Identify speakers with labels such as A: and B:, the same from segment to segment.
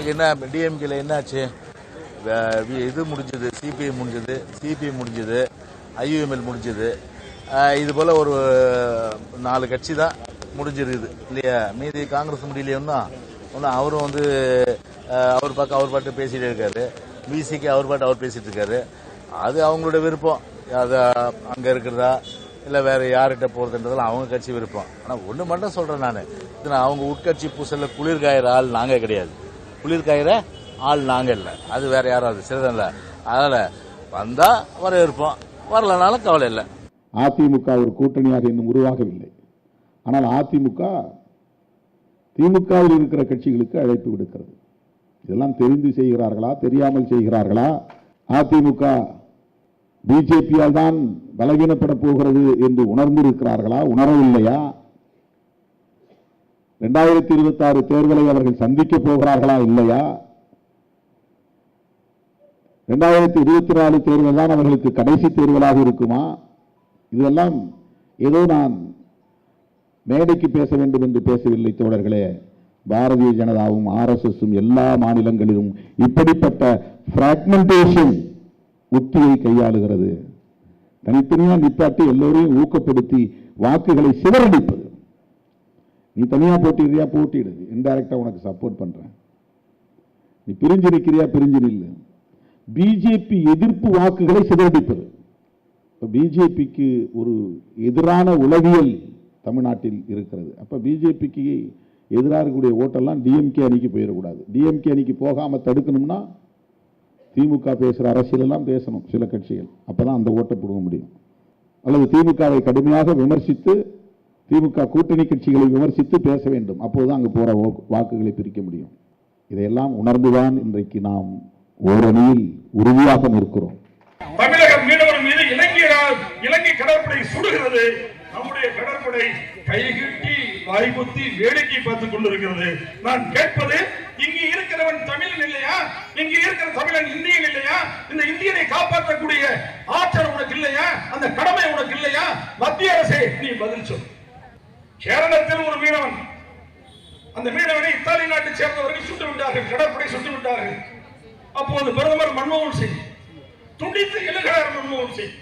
A: அவங்களுக்கு என்ன டிஎம்கேல என்னாச்சு? இது முடிஞ்சது, சிபிஐ முடிஞ்சது, சிபிஐ முடிஞ்சது, ஐயுஎம்எல் முடிஞ்சது. இது போல ஒரு 4 கட்சி தான் முடிஞ்சிருக்குது இல்லையா? மீதி காங்கிரஸ் முடியலையோன்னா ஒன்றும் அவரும் வந்து அவர் பாட்டு பேசிட்டு இருக்காரு. பிசிக்கு அவர் பாட்டு அவர் பேசிட்டு இருக்காரு. அது அவங்களோட விருப்பம். அது அங்கே இருக்கிறதா இல்லை வேற யார்கிட்ட போகிறதுன்றதெல்லாம் அவங்க கட்சி விருப்பம். ஆனால் ஒன்று மட்டும் சொல்கிறேன், நான் அவங்க உட்கட்சி பூசலில் குளிர் காயிற ஆள் நாங்கள் கிடையாது. குளிர் காயிற ஆள் நாங்கள் இல்லை, அது வேற யாராவது சரிதான் இல்லை. அதனால் வந்தால் வரவேற்போம், வரலனாலும் கவலை இல்லை.
B: அதிமுக ஒரு கூட்டணியாக இன்னும் உருவாகவில்லை. ஆனால் அதிமுக திமுகவில் இருக்கிற கட்சிகளுக்கு அழைப்பு விடுக்கிறது. இதெல்லாம் தெரிந்து செய்கிறார்களா, தெரியாமல் செய்கிறார்களா? அதிமுக பிஜேபியால் தான் பலவீனப்பட போகிறது என்று உணர்ந்திருக்கிறார்களா, உணரவில்லையா? 2026 தேர்தலை அவர்கள் சந்திக்க போகிறார்களா, இல்லையா? 2024 தேர்தல் தான் அவர்களுக்கு கடைசி தேர்தலாக இருக்குமா? இதெல்லாம் ஏதோ நான் மேடைக்கு பேச வேண்டும் என்று பேசவில்லை தோழர்களே. பாரதிய ஜனதாவும் ஆர்எஸ்எஸும் எல்லா மாநிலங்களிலும் இப்படிப்பட்ட பிராக்மெண்டேஷன் உத்தியை கையாளுகிறது. தனித்தனியாக நிப்பாட்டி எல்லோரையும் ஊக்கப்படுத்தி வாக்குகளை சிதறடிப்பது. நீ தனியா போட்டிடுறியா, போட்டிடு, இன்டைரக்டா உனக்கு சப்போர்ட் பண்றேன். நீ பிரிஞ்சு நிற்கிறியா, பிரிஞ்சு நில்லு. பிஜேபி எதிர்ப்பு வாக்குகளை சிதறடிப்பது. பிஜேபிக்கு ஒரு எதிரான உளவியல் தமிழ்நாட்டில் இருக்கிறது. அப்ப பிஜேபிக்கு எதிராக இருக்கக்கூடிய ஓட்டெல்லாம் டிஎம்கே அணிக்கு போயிடக்கூடாது. டிஎம்கே அணிக்கு போகாம தடுக்கணும்னா திமுக பேசுற அரசியல் எல்லாம் பேசணும் சில கட்சிகள். அப்பதான் அந்த ஓட்டை போட முடியும். அல்லது திமுகவை கடுமையாக விமர்சித்து, திமுக கூட்டணி கட்சிகளை விமர்சித்து பேச வேண்டும். அப்போதுதான் அங்கு போற வாக்குகளை பிரிக்க முடியும். இதையெல்லாம் உணர்ந்துதான் இன்றைக்கு நாம் ஓரணியில் உறுதியாக நிற்கிறோம்.
C: தமிழக மீனவர் மீது இலங்கை கடற்படை சுடுகிறது. நம்முடைய கடற்படை கைகட்டி வாய்ப்புத்தி வேடிக்கை பார்த்துக் கொண்டிருக்கிறது. நான் கேட்பது, இங்கு இருக்கிறவன் தமிழன் இல்லையா? இங்கு இருக்கிற தமிழன் இந்தியன் இல்லையா? இந்த இந்தியனை காப்பாற்றக்கூடிய ஆற்றல் உனக்கு இல்லையா? அந்த கடமை உனக்கு இல்லையா? மத்திய அரசே நீ பதில் சொல். கேரளத்தில் ஒரு மீனவன், அந்த மீனவனை இத்தாலி நாட்டை சேர்ந்தவர்கள் சுட்டு விட்டார்கள், கடற்படை சுட்டு விட்டார்கள். அப்போது பிரதமர் மன்மோகன் சிங் துண்டித்து எழுகிறார். மன்மோகன் சிங்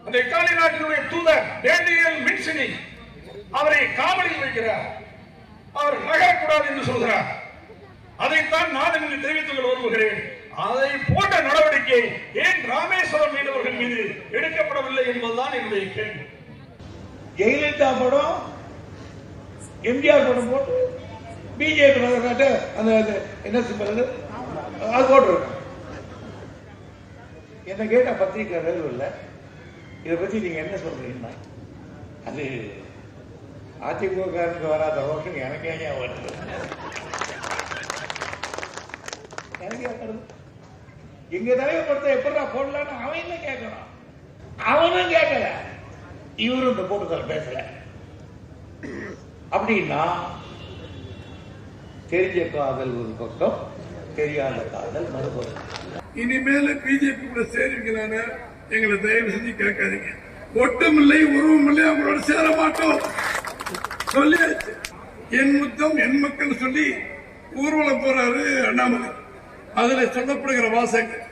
C: அந்த இத்தாலி நாட்டினுடைய தூதர் டேனியல் மின்சினி அவரை காவலில் வைக்கிறார். அவர் நகரக்கூடாது என்று சொல்கிறார். அதைத்தான் நான் இங்கு தெரிவித்துக் கொள்ள விரும்புகிறேன். அதை போன்ற நடவடிக்கை ஏன் ராமேஸ்வரம் மீனவர்கள் மீது எடுக்கப்படவில்லை என்பதுதான் என்னுடைய கேள்வி.
D: ஜெயலலிதா படம், எம்ஜிஆர் படம் போட்டு பிஜேபி அந்த என்ன சொல்றது அது போட்டிருக்காங்க. என்ன கேட்ட பத்திரிகை இல்லை. இதை பத்தி நீங்க என்ன சொல்றீங்கன்னா, அது அதிமுகவுக்கு வராத ரோஷம் எனக்கே வருது. எங்க தலைவர் படத்தை எப்படா போடலான்னு அவன் என்ன கேட்கணும்? அவனும் கேட்கல, இவரும் இந்த கூட்டத்தில் பேசல. அப்படின்னா தெரிஞ்ச காதல் ஒரு பக்கம், தெரியாத காதல் மறுபக்கம்.
C: இனிமேல் பிஜேபி கூட சேருவீங்களான எங்களை தயவு செஞ்சு கேட்காதீங்க. ஒட்டும் இல்லை, உருவம் இல்லை, அவங்களோட சேர மாட்டோம் சொல்லியாச்சு. என் முத்தம் என் மக்கள் சொல்லி ஊர்வலம் போறாரு அண்ணாமலை. அதுல சொல்லப்படுகிற வாசகங்கள்,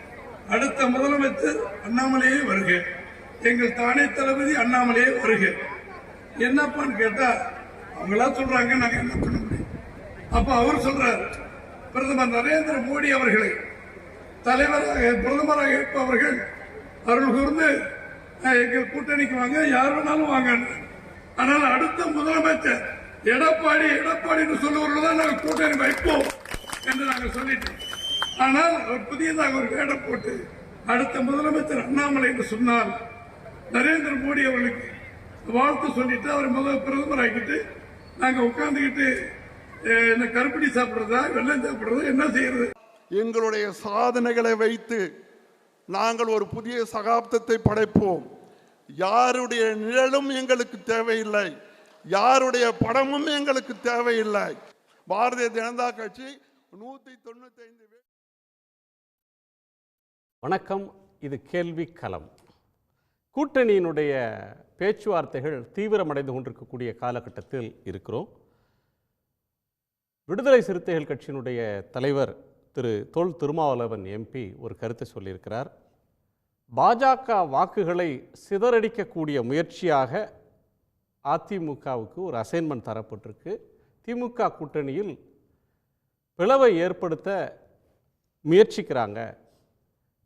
C: அடுத்த முதலமைச்சர் அண்ணாமலையே வருக, எங்கள் தானே தளபதி அண்ணாமலையே வருக. என்னப்பான்னு கேட்டா அவங்களா சொல்றாங்க, நாங்க என்ன பண்ண முடியும்? அப்ப அவர் சொல்றாரு, பிரதமர் நரேந்திர மோடி அவர்களை தலைவராக பிரதமராக இருப்பவர்கள் அருள் கூர்ந்து எங்கள் கூட்டணிக்கு வாங்க, யார் வேணாலும் வாங்க. ஆனால் அடுத்த முதலமைச்சர் எடப்பாடின்னு சொல்லுவவர்கள் தான் நாங்கள் கூட்டணி வைப்போம் என்று நாங்கள் சொல்லிட்டோம். ஆனால் அவர் புதியதாக ஒரு வேடம் போட்டு அடுத்த முதலமைச்சர் அண்ணாமலை என்று சொன்னால் நரேந்திர மோடி அவர்களுக்கு வாழ்த்து சொல்லிட்டு அவர் பிரதமர் ஆக்கிட்டு நாங்க உட்கார்ந்துக்கிட்டு என்ன கருப்படி சாப்பிடுறதா, வெள்ளம் சாப்பிடுறதா, என்ன செய்யறது?
E: எங்களுடைய சாதனைகளை வைத்து நாங்கள் ஒரு புதிய சகாப்தத்தை படைப்போம். யாருடைய நிழலும் எங்களுக்கு தேவையில்லை, யாருடைய படமும் எங்களுக்கு தேவையில்லை. பாரதிய ஜனதா கட்சி 195.
F: வணக்கம், இது கேள்வி களம். கூட்டணியினுடைய பேச்சுவார்த்தைகள் தீவிரமடைந்து கொண்டிருக்கக்கூடிய காலகட்டத்தில் இருக்கிறோம். விடுதலை சிறுத்தைகள் கட்சியினுடைய தலைவர் திரு தொல் திருமாவளவன் எம்பி ஒரு கருத்தை சொல்லியிருக்கிறார். பாஜக வாக்குகளை சிதறடிக்கக்கூடிய முயற்சியாக அதிமுகவுக்கு ஒரு அசைன்மெண்ட் தரப்பட்டிருக்கு. திமுக கூட்டணியில் பிளவை ஏற்படுத்த முயற்சிக்கிறாங்க.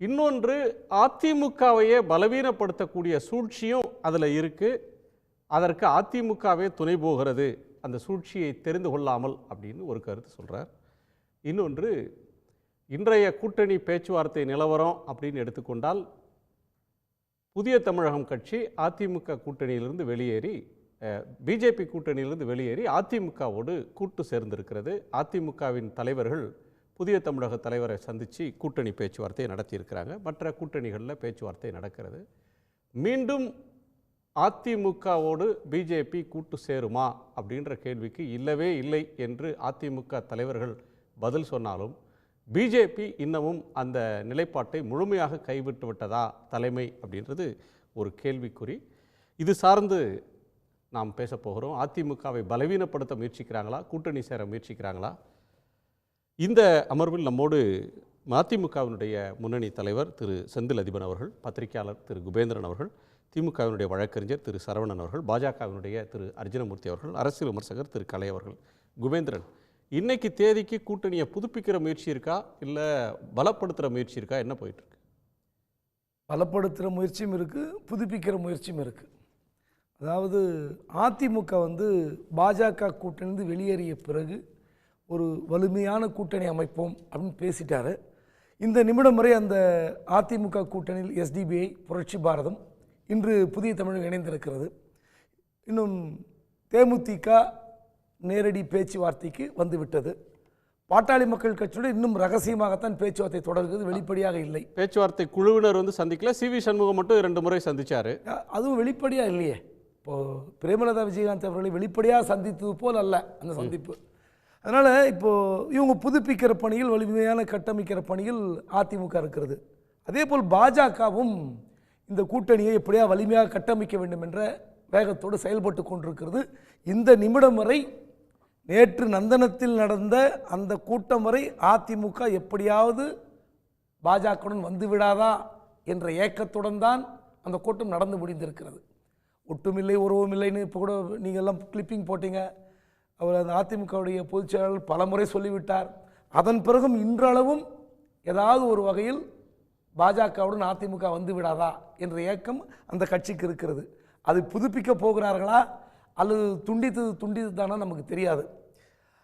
F: இன்னொன்று, அதிமுகவையே பலவீனப்படுத்தக்கூடிய சூழ்ச்சியும் அதில் இருக்குது. அதற்கு அதிமுகவே துணை போகிறது, அந்த சூழ்ச்சியை தெரிந்து கொள்ளாமல் அப்படின்னு ஒரு கருத்து சொல்கிறார். இன்னொன்று, இன்றைய கூட்டணி பேச்சுவார்த்தை நிலவரம் அப்படின்னு எடுத்துக்கொண்டால், புதிய தமிழகம் கட்சி அதிமுக கூட்டணியிலிருந்து வெளியேறி பிஜேபி கூட்டணியிலிருந்து வெளியேறி அதிமுகவோடு கூட்டு சேர்ந்திருக்கிறது. அதிமுகவின் தலைவர்கள் புதிய தமிழக தலைவரை சந்தித்து கூட்டணி பேச்சுவார்த்தையை நடத்தியிருக்கிறாங்க. மற்ற கூட்டணிகளில் பேச்சுவார்த்தை நடக்கிறது. மீண்டும் அதிமுகவோடு பிஜேபி கூட்டு சேருமா அப்படின்ற கேள்விக்கு இல்லவே இல்லை என்று அதிமுக தலைவர்கள் பதில் சொன்னாலும், பிஜேபி இன்னமும் அந்த நிலைப்பாட்டை முழுமையாக கைவிட்டு விட்டதா தலைமை அப்படின்றது ஒரு கேள்விக்குறி. இது சார்ந்து நாம் பேசப்போகிறோம். அதிமுகவை பலவீனப்படுத்த முயற்சிக்கிறாங்களா, கூட்டணி சேர முயற்சிக்கிறாங்களா? இந்த அமர்வில் நம்மோடு அதிமுகவினுடைய முன்னணி தலைவர் திரு செந்தில் அதிபன் அவர்கள், பத்திரிகையாளர் திரு குபேந்திரன் அவர்கள், திமுகவினுடைய வழக்கறிஞர் திரு சரவணன் அவர்கள், பாஜகவினுடைய திரு அர்ஜுனமூர்த்தி அவர்கள், அரசியல் விமர்சகர் திரு கலை அவர்கள். குபேந்திரன், இன்னைக்கு தேதிக்கு கூட்டணியை புதுப்பிக்கிற முயற்சி இருக்கா, இல்லை பலப்படுத்துகிற முயற்சி இருக்கா? என்ன போயிட்டுருக்கு?
G: பலப்படுத்துகிற முயற்சியும் இருக்குது, புதுப்பிக்கிற முயற்சியும் இருக்குது. அதாவது அதிமுக பாஜக கூட்டணிந்து வெளியேறிய பிறகு ஒரு வலிமையான கூட்டணி அமைப்போம் அப்படின்னு பேசிட்டாரு. இந்த நிமிடம் வரை அந்த அதிமுக கூட்டணியில் எஸ்டிபிஐ, புரட்சி பாரதம், இன்று புதிய தமிழகம் இணைந்திருக்கிறது. இன்னும் தேமுதிக நேரடி பேச்சுவார்த்தைக்கு வந்துவிட்டது. பாட்டாளி மக்கள் கட்சியோடு இன்னும் ரகசியமாகத்தான் பேச்சுவார்த்தை தொடர்கிறது, வெளிப்படையாக இல்லை.
F: பேச்சுவார்த்தை குழுவினர் சந்திக்கல, சிவி சண்முகம் மட்டும் 2 முறை சந்திச்சாரு.
G: அதுவும் வெளிப்படையாக இல்லையே. இப்போது பிரேமலதா விஜயகாந்த் அவர்களை வெளிப்படையாக சந்தித்தது போல் அல்ல அந்த சந்திப்பு. அதனால் இப்போது இவங்க புதுப்பிக்கிற பணியில், வலிமையான கட்டமைக்கிற பணியில் அதிமுக இருக்கிறது. அதே போல் பாஜகவும் இந்த கூட்டணியை எப்படியா வலிமையாக கட்டமைக்க வேண்டும் என்ற வேகத்தோடு செயல்பட்டு கொண்டிருக்கிறது. இந்த நிமிடம் வரை, நேற்று நந்தனத்தில் நடந்த அந்த கூட்டம் வரை அதிமுக எப்படியாவது பாஜகவுடன் வந்துவிடாதா என்ற ஏக்கத்துடன் தான் அந்த கூட்டம் நடந்து முடிந்திருக்கிறது. ஒட்டுமில்லை உறவும் இல்லைன்னு இப்போ கூட நீங்கள் எல்லாம் கிளிப்பிங் போட்டீங்க. அவர் அந்த அதிமுகவுடைய பொதுச் செயலாளர் பல முறை சொல்லிவிட்டார். அதன் பிறகும் இன்றளவும் ஏதாவது ஒரு வகையில் பாஜகவுடன் அதிமுக வந்து விடாதா என்ற ஏக்கம் அந்த கட்சிக்கு இருக்கிறது. அது புதுப்பிக்க போகிறார்களா அல்லது துண்டித்து தானா நமக்கு தெரியாது.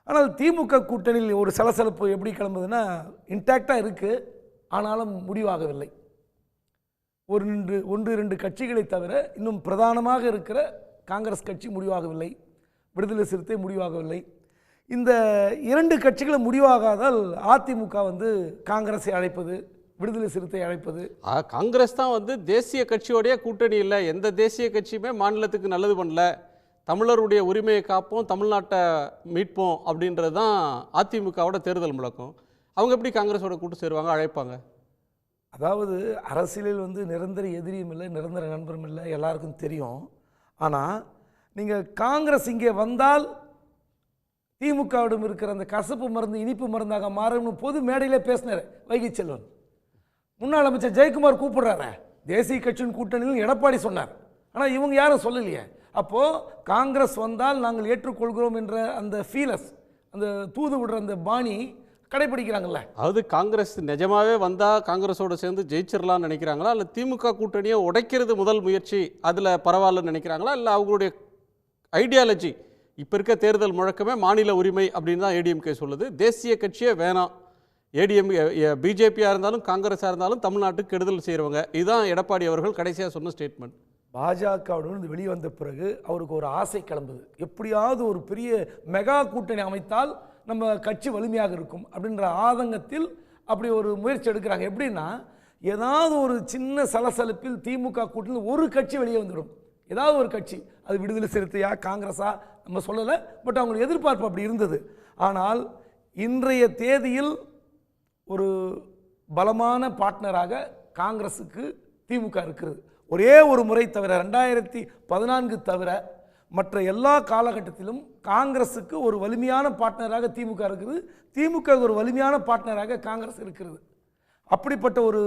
G: ஆனால் திமுக கூட்டணியில் ஒரு சலசலப்பு எப்படி கிளம்புதுன்னா, இன்டாக்டாக இருக்குது, ஆனாலும் முடிவாகவில்லை. ஒன்று இரண்டு கட்சிகளை தவிர இன்னும் பிரதானமாக இருக்கிற காங்கிரஸ் கட்சி முடிவாகவில்லை, விடுதலை சிறுத்தை முடிவாகவில்லை. இந்த 2 கட்சிகளும் முடிவாகாதால் அதிமுக காங்கிரஸை அழைப்பது, விடுதலை சிறுத்தை அழைப்பது.
F: காங்கிரஸ் தான் தேசிய கட்சியோடைய கூட்டணி இல்லை, எந்த தேசிய கட்சியுமே மாநிலத்துக்கு நல்லது பண்ணல, தமிழருடைய உரிமையை காப்போம், தமிழ்நாட்டை மீட்போம் அப்படின்றது தான் அதிமுகவோட தேர்தல் முழக்கம். அவங்க எப்படி காங்கிரஸோட கூட்டு சேருவாங்க, அழைப்பாங்க?
G: அதாவது அரசியலில் நிரந்தர எதிரியும் இல்லை, நிரந்தர நண்பரும் இல்லை, எல்லாருக்கும் தெரியும். ஆனால் நீங்கள் காங்கிரஸ் இங்கே வந்தால் திமுகவிடம் இருக்கிற அந்த கசப்பு மருந்து இனிப்பு மருந்தாக மாறும்னு பொது மேடையிலே பேசினார் வைகை செல்வன். முன்னாள் அமைச்சர் ஜெயக்குமார் கூப்பிடுறாரு, தேசிய கட்சியின் கூட்டணியில் எடப்பாடி சொன்னார். ஆனால் இவங்க யாரும் சொல்லலையே. அப்போது காங்கிரஸ் வந்தால் நாங்கள் ஏற்றுக்கொள்கிறோம் என்ற அந்த ஃபீலஸ், அந்த தூது விடுற அந்த பாணி கடைபிடிக்கிறாங்கல்ல.
F: அதாவது காங்கிரஸ் நிஜமாவே வந்தால் காங்கிரஸோடு சேர்ந்து ஜெயிச்சிடலாம்னு நினைக்கிறாங்களா, இல்லை திமுக கூட்டணியை உடைக்கிறது முதல் முயற்சி அதில் பரவாயில்லன்னு நினைக்கிறாங்களா, இல்லை அவங்களுடைய ஐடியாலஜி இப்போ இருக்க தேர்தல் முழக்கமே மாநில உரிமை அப்படின்னு தான் ஏடிஎம்கே சொல்லுது, தேசிய கட்சியே வேணாம், பிஜேபியாக இருந்தாலும் காங்கிரஸாக இருந்தாலும் தமிழ்நாட்டுக்கு கெடுதல் செய்கிறவங்க, இதுதான் எடப்பாடி அவர்கள் கடைசியாக சொன்ன ஸ்டேட்மெண்ட்.
G: பாஜகவுடன் வெளியே வந்த பிறகு அவருக்கு ஒரு ஆசை கிளம்புது, எப்படியாவது ஒரு பெரிய மெகா கூட்டணி அமைத்தால் நம்ம கட்சி வலிமையாக இருக்கும் அப்படின்ற ஆதங்கத்தில் அப்படி ஒரு முயற்சி எடுக்கிறாங்க. எப்படின்னா, ஏதாவது ஒரு சின்ன சலசலப்பில் திமுக கூட்டணியில் ஒரு கட்சி வெளியே வந்துடும், ஏதாவது ஒரு கட்சி, அது விடுதலை சிறுத்தையா காங்கிரஸா நம்ம சொல்லலை, பட் அவங்களுக்கு எதிர்பார்ப்பு அப்படி இருந்தது. ஆனால் இன்றைய தேதியில் ஒரு பலமான பார்ட்னராக காங்கிரஸுக்கு திமுக இருக்கிறது. ஒரே ஒரு முறை தவிர, 2014 தவிர மற்ற எல்லா காலகட்டத்திலும் காங்கிரஸுக்கு ஒரு வலிமையான பார்ட்னராக திமுக இருக்குது, திமுக ஒரு வலிமையான பார்ட்னராக காங்கிரஸ் இருக்கிறது. அப்படிப்பட்ட ஒரு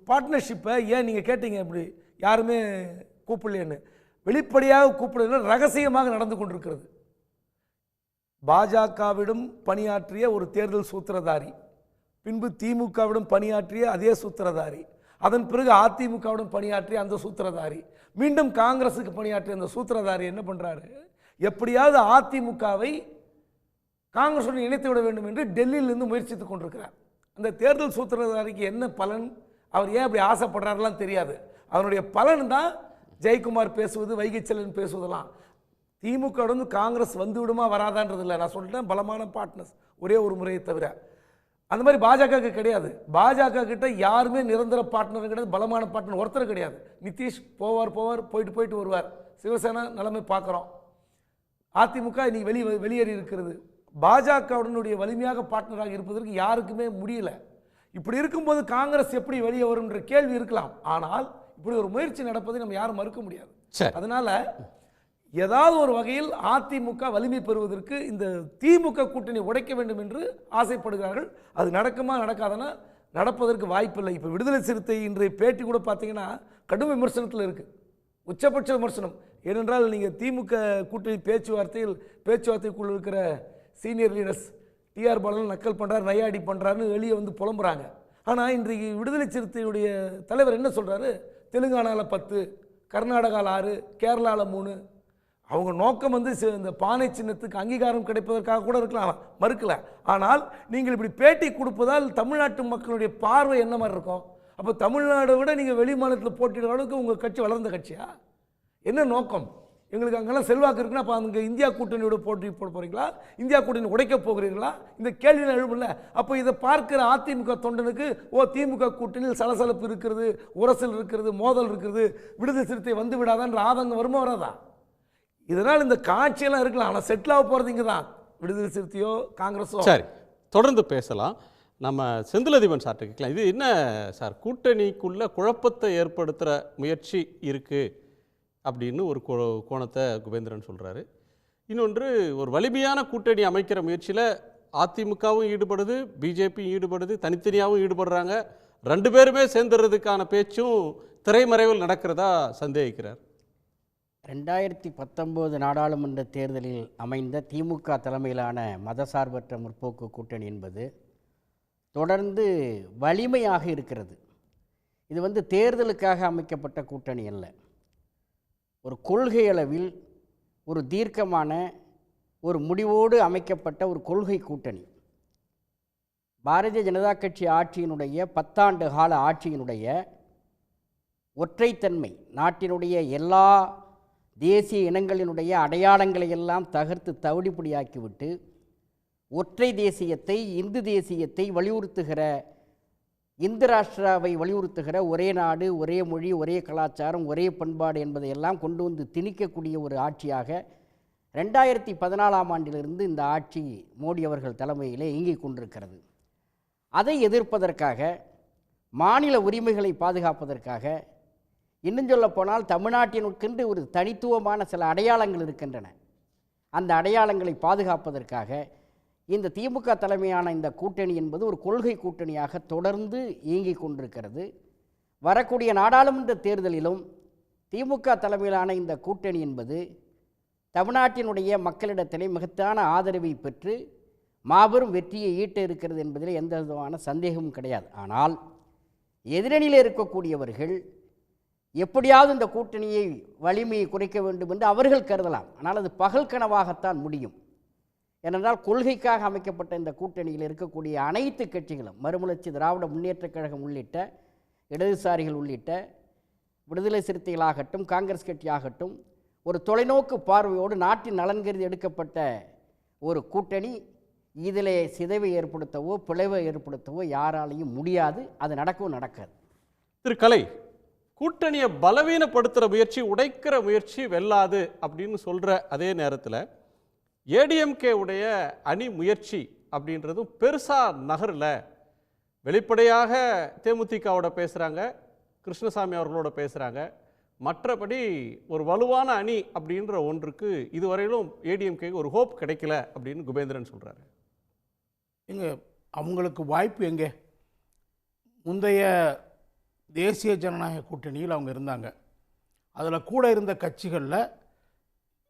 G: பார்ட்னர்ஷிப்பை ஏன் நீங்கள் கேட்டீங்க இப்படி யாருமே கூப்பிடலைன்னு? வெளிப்படையாக கூப்பிடல, ரகசியமாக நடந்து கொண்டிருக்கிறது. பாஜகவிடம் பணியாற்றிய ஒரு தேர்தல் சூத்திரதாரி, பின்பு திமுகவிடம் பணியாற்றிய அதே சூத்திரதாரி, அதன் பிறகு அதிமுகவுடன் பணியாற்றிய அந்த சூத்திரதாரி, மீண்டும் காங்கிரஸுக்கு பணியாற்றிய அந்த சூத்திரதாரி என்ன பண்ணுறாரு, எப்படியாவது அதிமுகவை காங்கிரஸுடன் இணைத்து விட வேண்டும் என்று டெல்லியிலிருந்து முயற்சித்துக் கொண்டிருக்கிறார். அந்த தேர்தல் சூத்திரதாரிக்கு என்ன பலன், அவர் ஏன் அப்படி ஆசைப்படுறாருலாம் தெரியாது. அதனுடைய பலன் தான் ஜெயக்குமார் பேசுவது, வைகை செல்வன் பேசுவதெல்லாம். திமுக காங்கிரஸ் வந்து விடுமா வராதான்றது இல்லை. நான் சொல்லிட்டேன், பலமான பார்ட்னர்ஸ் ஒரே ஒரு முறையை தவிர. அந்த மாதிரி பாஜக கிடையாது. பாஜக கிட்ட யாருமே நிரந்தர பார்ட்னர் கிடையாது, பலமான பார்ட்னர் ஒருத்தர் கிடையாது. நிதிஷ் போவார் போயிட்டு வருவார். சிவசேனா நிலைமை பார்க்குறோம். அதிமுக இன்னைக்கு வெளியேறி இருக்கிறது. பாஜகவுடனுடைய வலிமையாக பார்ட்னராக இருப்பதற்கு யாருக்குமே முடியல. இப்படி இருக்கும்போது காங்கிரஸ் எப்படி வெளியே வரும் என்ற கேள்வி இருக்கலாம். ஆனால் இப்படி ஒரு முயற்சி நடப்பதை நம்ம யாரும் மறுக்க முடியாது. அதனால ஏதாவது ஒரு வகையில் அதிமுக வலிமை பெறுவதற்கு இந்த திமுக கூட்டணி உடைக்க வேண்டும் என்று ஆசைப்படுகிறார்கள். அது நடக்குமா நடக்காதனா நடப்பதற்கு வாய்ப்பில்லை. இப்போ விடுதலை சிறுத்தை இன்றைய பேட்டி கூட பார்த்தீங்கன்னா கடும் விமர்சனத்தில் இருக்குது, உச்சபட்ச விமர்சனம். ஏனென்றால் நீங்கள் திமுக கூட்டணி பேச்சுவார்த்தைக்குள்ள இருக்கிற சீனியர் லீடர்ஸ் டிஆர் பாலன் நக்கல் பண்ணுறாரு, நையாடி பண்ணுறாருன்னு வெளியே வந்து புலம்புறாங்க. ஆனால் இன்றைக்கு விடுதலை சிறுத்தையுடைய தலைவர் என்ன சொல்கிறாரு, தெலுங்கானாவில் 10, கர்நாடகாவில் 6, கேரளாவில் 3. அவங்க நோக்கம் வந்து இந்த பானை சின்னத்துக்கு அங்கீகாரம் கிடைப்பதற்காக கூட இருக்கலாம், மறுக்கல. ஆனால் நீங்கள் இப்படி பேட்டி கொடுப்பதால் தமிழ்நாட்டு மக்களுடைய பார்வை என்ன மாதிரி இருக்கும்? அப்போ தமிழ்நாடை விட நீங்கள் வெளி மாநிலத்தில் போட்டியிட அளவுக்கு உங்கள் கட்சி வளர்ந்த கட்சியா? என்ன நோக்கம்? எங்களுக்கு அங்கெல்லாம் செல்வாக்கு இருக்குன்னா அப்போ அங்கே இந்தியா கூட்டணியோட போட்டி போட போகிறீங்களா, இந்தியா கூட்டணி உடைக்க போகிறீர்களா? இந்த கேள்வி எழுபல. அப்போ இதை பார்க்கிற அதிமுக தொண்டனுக்கு திமுக கூட்டணியில் சலசலப்பு இருக்கிறது, உரசல் இருக்கிறது, மோதல் இருக்கிறது, விடுதலை சிறுத்தை வந்து விடாதான்ற ஆதங்கம் வருமா வராதா? இதனால் இந்த காட்சியெல்லாம் இருக்கலாம், ஆனால் செட்டில் ஆக போகிறது இங்கே தான், விடுதலை சிறுத்தையோ காங்கிரஸோ.
F: சரி, தொடர்ந்து பேசலாம். நம்ம செந்திலதிபன் சார்ட்ட கேட்கலாம். இது என்ன சார், கூட்டணிக்குள்ள குழப்பத்தை ஏற்படுத்துகிற முயற்சி இருக்குது அப்படின்னு ஒரு கோணத்தை குபேந்திரன் சொல்கிறாரு. இன்னொன்று, ஒரு வலிமையான கூட்டணி அமைக்கிற முயற்சியில் அதிமுகவும் ஈடுபடுது, பிஜேபியும் ஈடுபடுது, தனித்தனியாகவும் ஈடுபடுறாங்க. 2 பேருமே சேர்ந்துறதுக்கான பேச்சும் திரைமறைவில் நடக்கிறதா சந்தேகிக்கிறார்.
H: 2019 நாடாளுமன்ற தேர்தலில் அமைந்த திமுக தலைமையிலான மதசார்பற்ற முற்போக்கு கூட்டணி என்பது தொடர்ந்து வலிமையாக இருக்கிறது. இது தேர்தலுக்காக அமைக்கப்பட்ட கூட்டணி அல்ல. ஒரு கொள்கை அளவில் ஒரு தீர்க்கமான ஒரு முடிவோடு அமைக்கப்பட்ட ஒரு கொள்கை கூட்டணி. பாரதிய ஜனதா கட்சி ஆட்சியினுடைய 10 ஆண்டு கால ஆட்சியினுடைய ஒற்றைத்தன்மை, நாட்டினுடைய எல்லா தேசிய இனங்களினுடைய அடையாளங்களை எல்லாம் தகர்த்து தவிடுபடியாக்கிவிட்டு ஒற்றை தேசியத்தை, இந்து தேசியத்தை வலியுறுத்துகிற, இந்து ராஷ்டிராவை வலியுறுத்துகிற, ஒரே நாடு, ஒரே மொழி, ஒரே கலாச்சாரம், ஒரே பண்பாடு என்பதையெல்லாம் கொண்டு வந்து திணிக்கக்கூடிய ஒரு ஆட்சியாக 2014ஆம் ஆண்டிலிருந்து இந்த ஆட்சி மோடி அவர்கள் தலைமையிலே இயங்கிக் கொண்டிருக்கிறது. அதை எதிர்ப்பதற்காக, மாநில உரிமைகளை பாதுகாப்பதற்காக, இன்னும் சொல்ல போனால் தமிழ்நாட்டினுக்கென்று ஒரு தனித்துவமான சில அடையாளங்கள் இருக்கின்றன. அந்த அடையாளங்களை பாதுகாப்பதற்காக இந்த திமுக தலைமையான இந்த கூட்டணி என்பது ஒரு கொள்கை கூட்டணியாக தொடர்ந்து இயங்கிக் கொண்டிருக்கிறது. வரக்கூடிய நாடாளுமன்ற தேர்தலிலும் திமுக தலைமையிலான இந்த கூட்டணி என்பது தமிழ்நாட்டினுடைய மக்களிடத்திலே மகத்தான ஆதரவை பெற்று மாபெரும் வெற்றியை ஈட்ட இருக்கிறது என்பதில் எந்த விதமான சந்தேகமும் கிடையாது. ஆனால் எதிரணியில் இருக்கக்கூடியவர்கள் எப்படியாவது இந்த கூட்டணியை வலிமையை குறைக்க வேண்டும் என்று அவர்கள் கருதலாம். ஆனால் அது பகல் கனவாகத்தான் முடியும். ஏனென்றால் கொள்கைக்காக அமைக்கப்பட்ட இந்த கூட்டணியில் இருக்கக்கூடிய அனைத்து கட்சிகளும், மறுமலர்ச்சி திராவிட முன்னேற்றக் கழகம் உள்ளிட்ட இடதுசாரிகள் உள்ளிட்ட விடுதலை சிறுத்தைகளாகட்டும், காங்கிரஸ் கட்சியாகட்டும், ஒரு தொலைநோக்கு பார்வையோடு நாட்டின் நலன் கருதி எடுக்கப்பட்ட ஒரு கூட்டணி. இதிலே சிதைவை ஏற்படுத்தவோ பிளவை ஏற்படுத்தவோ யாராலையும் முடியாது. அது நடக்கவும் நடக்காது.
F: திரு கலை, கூட்டணியை பலவீனப்படுத்துகிற முயற்சி, உடைக்கிற முயற்சி வெல்லாது அப்படின்னு சொல்கிற அதே நேரத்தில் ஏடிஎம்கே உடைய அணி முயற்சி அப்படின்றதும் பெருசாக நகரில் வெளிப்படையாக தேமுதிகவோட பேசுகிறாங்க, கிருஷ்ணசாமி அவர்களோட பேசுகிறாங்க, மற்றபடி ஒரு வலுவான அணி அப்படின்ற ஒன்றுக்கு இதுவரையிலும் ஏடிஎம்கேக்கு ஒரு ஹோப் கிடைக்கல அப்படின்னு குபேந்திரன் சொல்கிறாரு.
I: எங்க அவங்களுக்கு வாய்ப்பு எங்கே? முந்தைய தேசிய ஜனநாயக கூட்டணியில் அவங்க இருந்தாங்க. அதில் கூட இருந்த கட்சிகளில்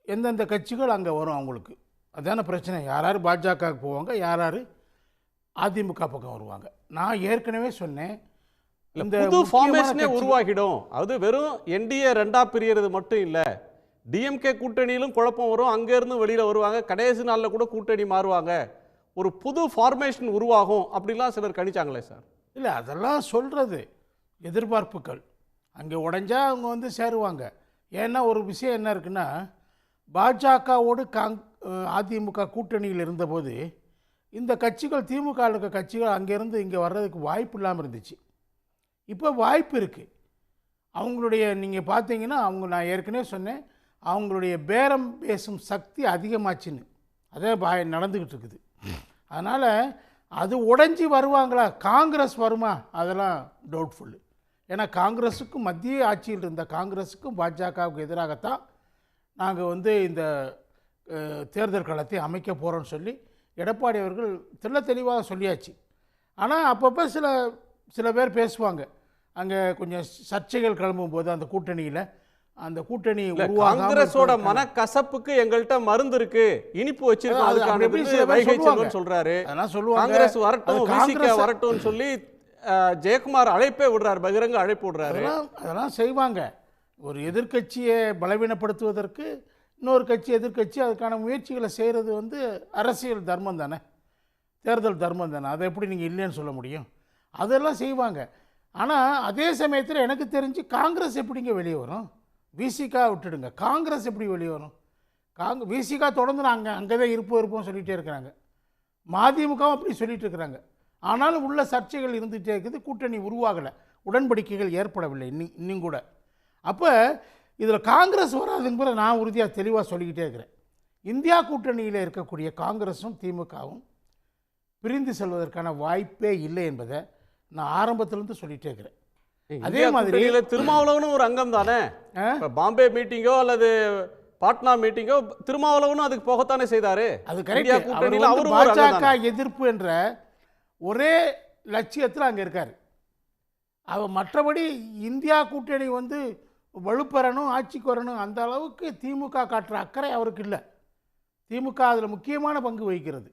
I: எந்தெந்த கட்சிகள் அங்கே வரும் அவங்களுக்கு, அதான பிரச்சனை. யார் பாஜகவுக்கு போவாங்க, யார் அதிமுக பக்கம் வருவாங்க. நான் ஏற்கனவே சொன்னேன், இந்த
F: புது ஃபார்மேஷனே உருவாகிடும். அது வெறும் என்டிஏ ரெண்டா பிரியறது மட்டும் இல்லை, டிஎம்கே கூட்டணியிலும் குழப்பம் வரும், அங்கேருந்து வெளியில் வருவாங்க, கடைசி நாளில் கூட கூட்டணி மாறுவாங்க, ஒரு புது ஃபார்மேஷன் உருவாகும் அப்படிலாம் சிலர் கணிச்சாங்களே சார்.
I: இல்லை, அதெல்லாம் சொல்கிறது எதிர்பார்ப்புகள். அங்கே உடைஞ்சா அவங்க வந்து சேருவாங்க. ஏன்னா ஒரு விஷயம் என்ன இருக்குன்னா, பாஜகவோடு அதிமுக கூட்டணியில் இருந்தபோது இந்த கட்சிகள், திமுக இருக்க கட்சிகள் அங்கேருந்து இங்கே வர்றதுக்கு வாய்ப்பு இல்லாமல் இருந்துச்சு. இப்போ வாய்ப்பு இருக்குது. அவங்களுடைய நீங்கள் பார்த்தீங்கன்னா, நான் ஏற்கனவே சொன்னேன், அவங்களுடைய பேரம் பேசும் சக்தி அதிகமாச்சுன்னு. அதே நடந்துக்கிட்டு இருக்குது. அதனால் அது உடைஞ்சி வருவாங்களா, காங்கிரஸ் வருமா, அதெல்லாம் டவுட்ஃபுல்லு. ஏன்னா காங்கிரஸுக்கும், மத்திய ஆட்சியில் இருந்த காங்கிரஸுக்கும் பாஜகவுக்கு எதிராகத்தான் நாங்கள் வந்து இந்த தேர்தல் களத்தை அமைக்க போகிறோன்னு சொல்லி எடப்பாடி அவர்கள் தெளிவாக சொல்லியாச்சு. ஆனால் அப்பப்போ சில பேர் பேசுவாங்க, அங்கே கொஞ்சம் சர்ச்சைகள் கிளம்பும் போது அந்த கூட்டணியில், அந்த கூட்டணி
F: காங்கிரஸோட மனக்கசப்புக்கு எங்கள்கிட்ட மருந்து இருக்கு, இனிப்பு வச்சிருக்கோம் சொல்றாரு. காங்கிரஸ் வரட்டும், விசிக வரட்டும் சொல்லி ஜெயக்குமார் அழைப்பே விடுறாரு, பகிரங்க அழைப்பு விடுறாரு.
I: அதெல்லாம் செய்வாங்க. ஒரு எதிர்கட்சியை பலவீனப்படுத்துவதற்கு இன்னொரு கட்சி, எதிர்கட்சி அதுக்கான முயற்சிகளை செய்கிறது வந்து அரசியல் தர்மம் தானே, தேர்தல் தர்மம் தானே. அதை எப்படி நீங்கள் இல்லைன்னு சொல்ல முடியும்? அதெல்லாம் செய்வாங்க. ஆனால் அதே சமயத்தில் எனக்கு தெரிஞ்சு காங்கிரஸ் எப்படிங்க வெளியே வரும்? விசிகா விட்டுடுங்க, காங்கிரஸ் எப்படி வெளியே வரும்? விசிகா தொடர்ந்து நாங்கள் அங்கே தான் இருப்போம் சொல்லிகிட்டே இருக்கிறாங்க. மதிமுகவும் அப்படி சொல்லிட்டு இருக்கிறாங்க. ஆனாலும் உள்ள சர்ச்சைகள் இருந்துகிட்டே இருக்குது, கூட்டணி உருவாகலை, உடன்படிக்கைகள் ஏற்படவில்லை இன்னும் கூட. அப்போ இதில் காங்கிரஸ் வராதுங்கிற நான் உறுதியாக தெளிவாக சொல்லிக்கிட்டே இருக்கிறேன். இந்தியா கூட்டணியில் இருக்கக்கூடிய காங்கிரஸும் திமுகவும் பிரிந்து செல்வதற்கான வாய்ப்பே இல்லை என்பதை நான் ஆரம்பத்திலிருந்து சொல்லிகிட்டே இருக்கிறேன்.
F: அதே மாதிரி திருமாவளவனும் ஒரு அங்கம் தானே. பாம்பே மீட்டிங்கோ அல்லது பாட்னா மீட்டிங்கோ திருமாவளவனும் அதுக்கு போகத்தானே செய்தாரு.
I: அது கரெக்ட். பாஜக எதிர்ப்பு என்ற ஒரே லட்சியத்தில் அங்கே இருக்கார் அவர். மற்றபடி இந்தியா கூட்டணி வந்து வலுப்பெறணும், ஆட்சிக்கு வரணும், அந்த அளவுக்கு திமுக காட்டுற அக்கறை அவருக்கு இல்லை. திமுக அதில் முக்கியமான பங்கு வகிக்கிறது.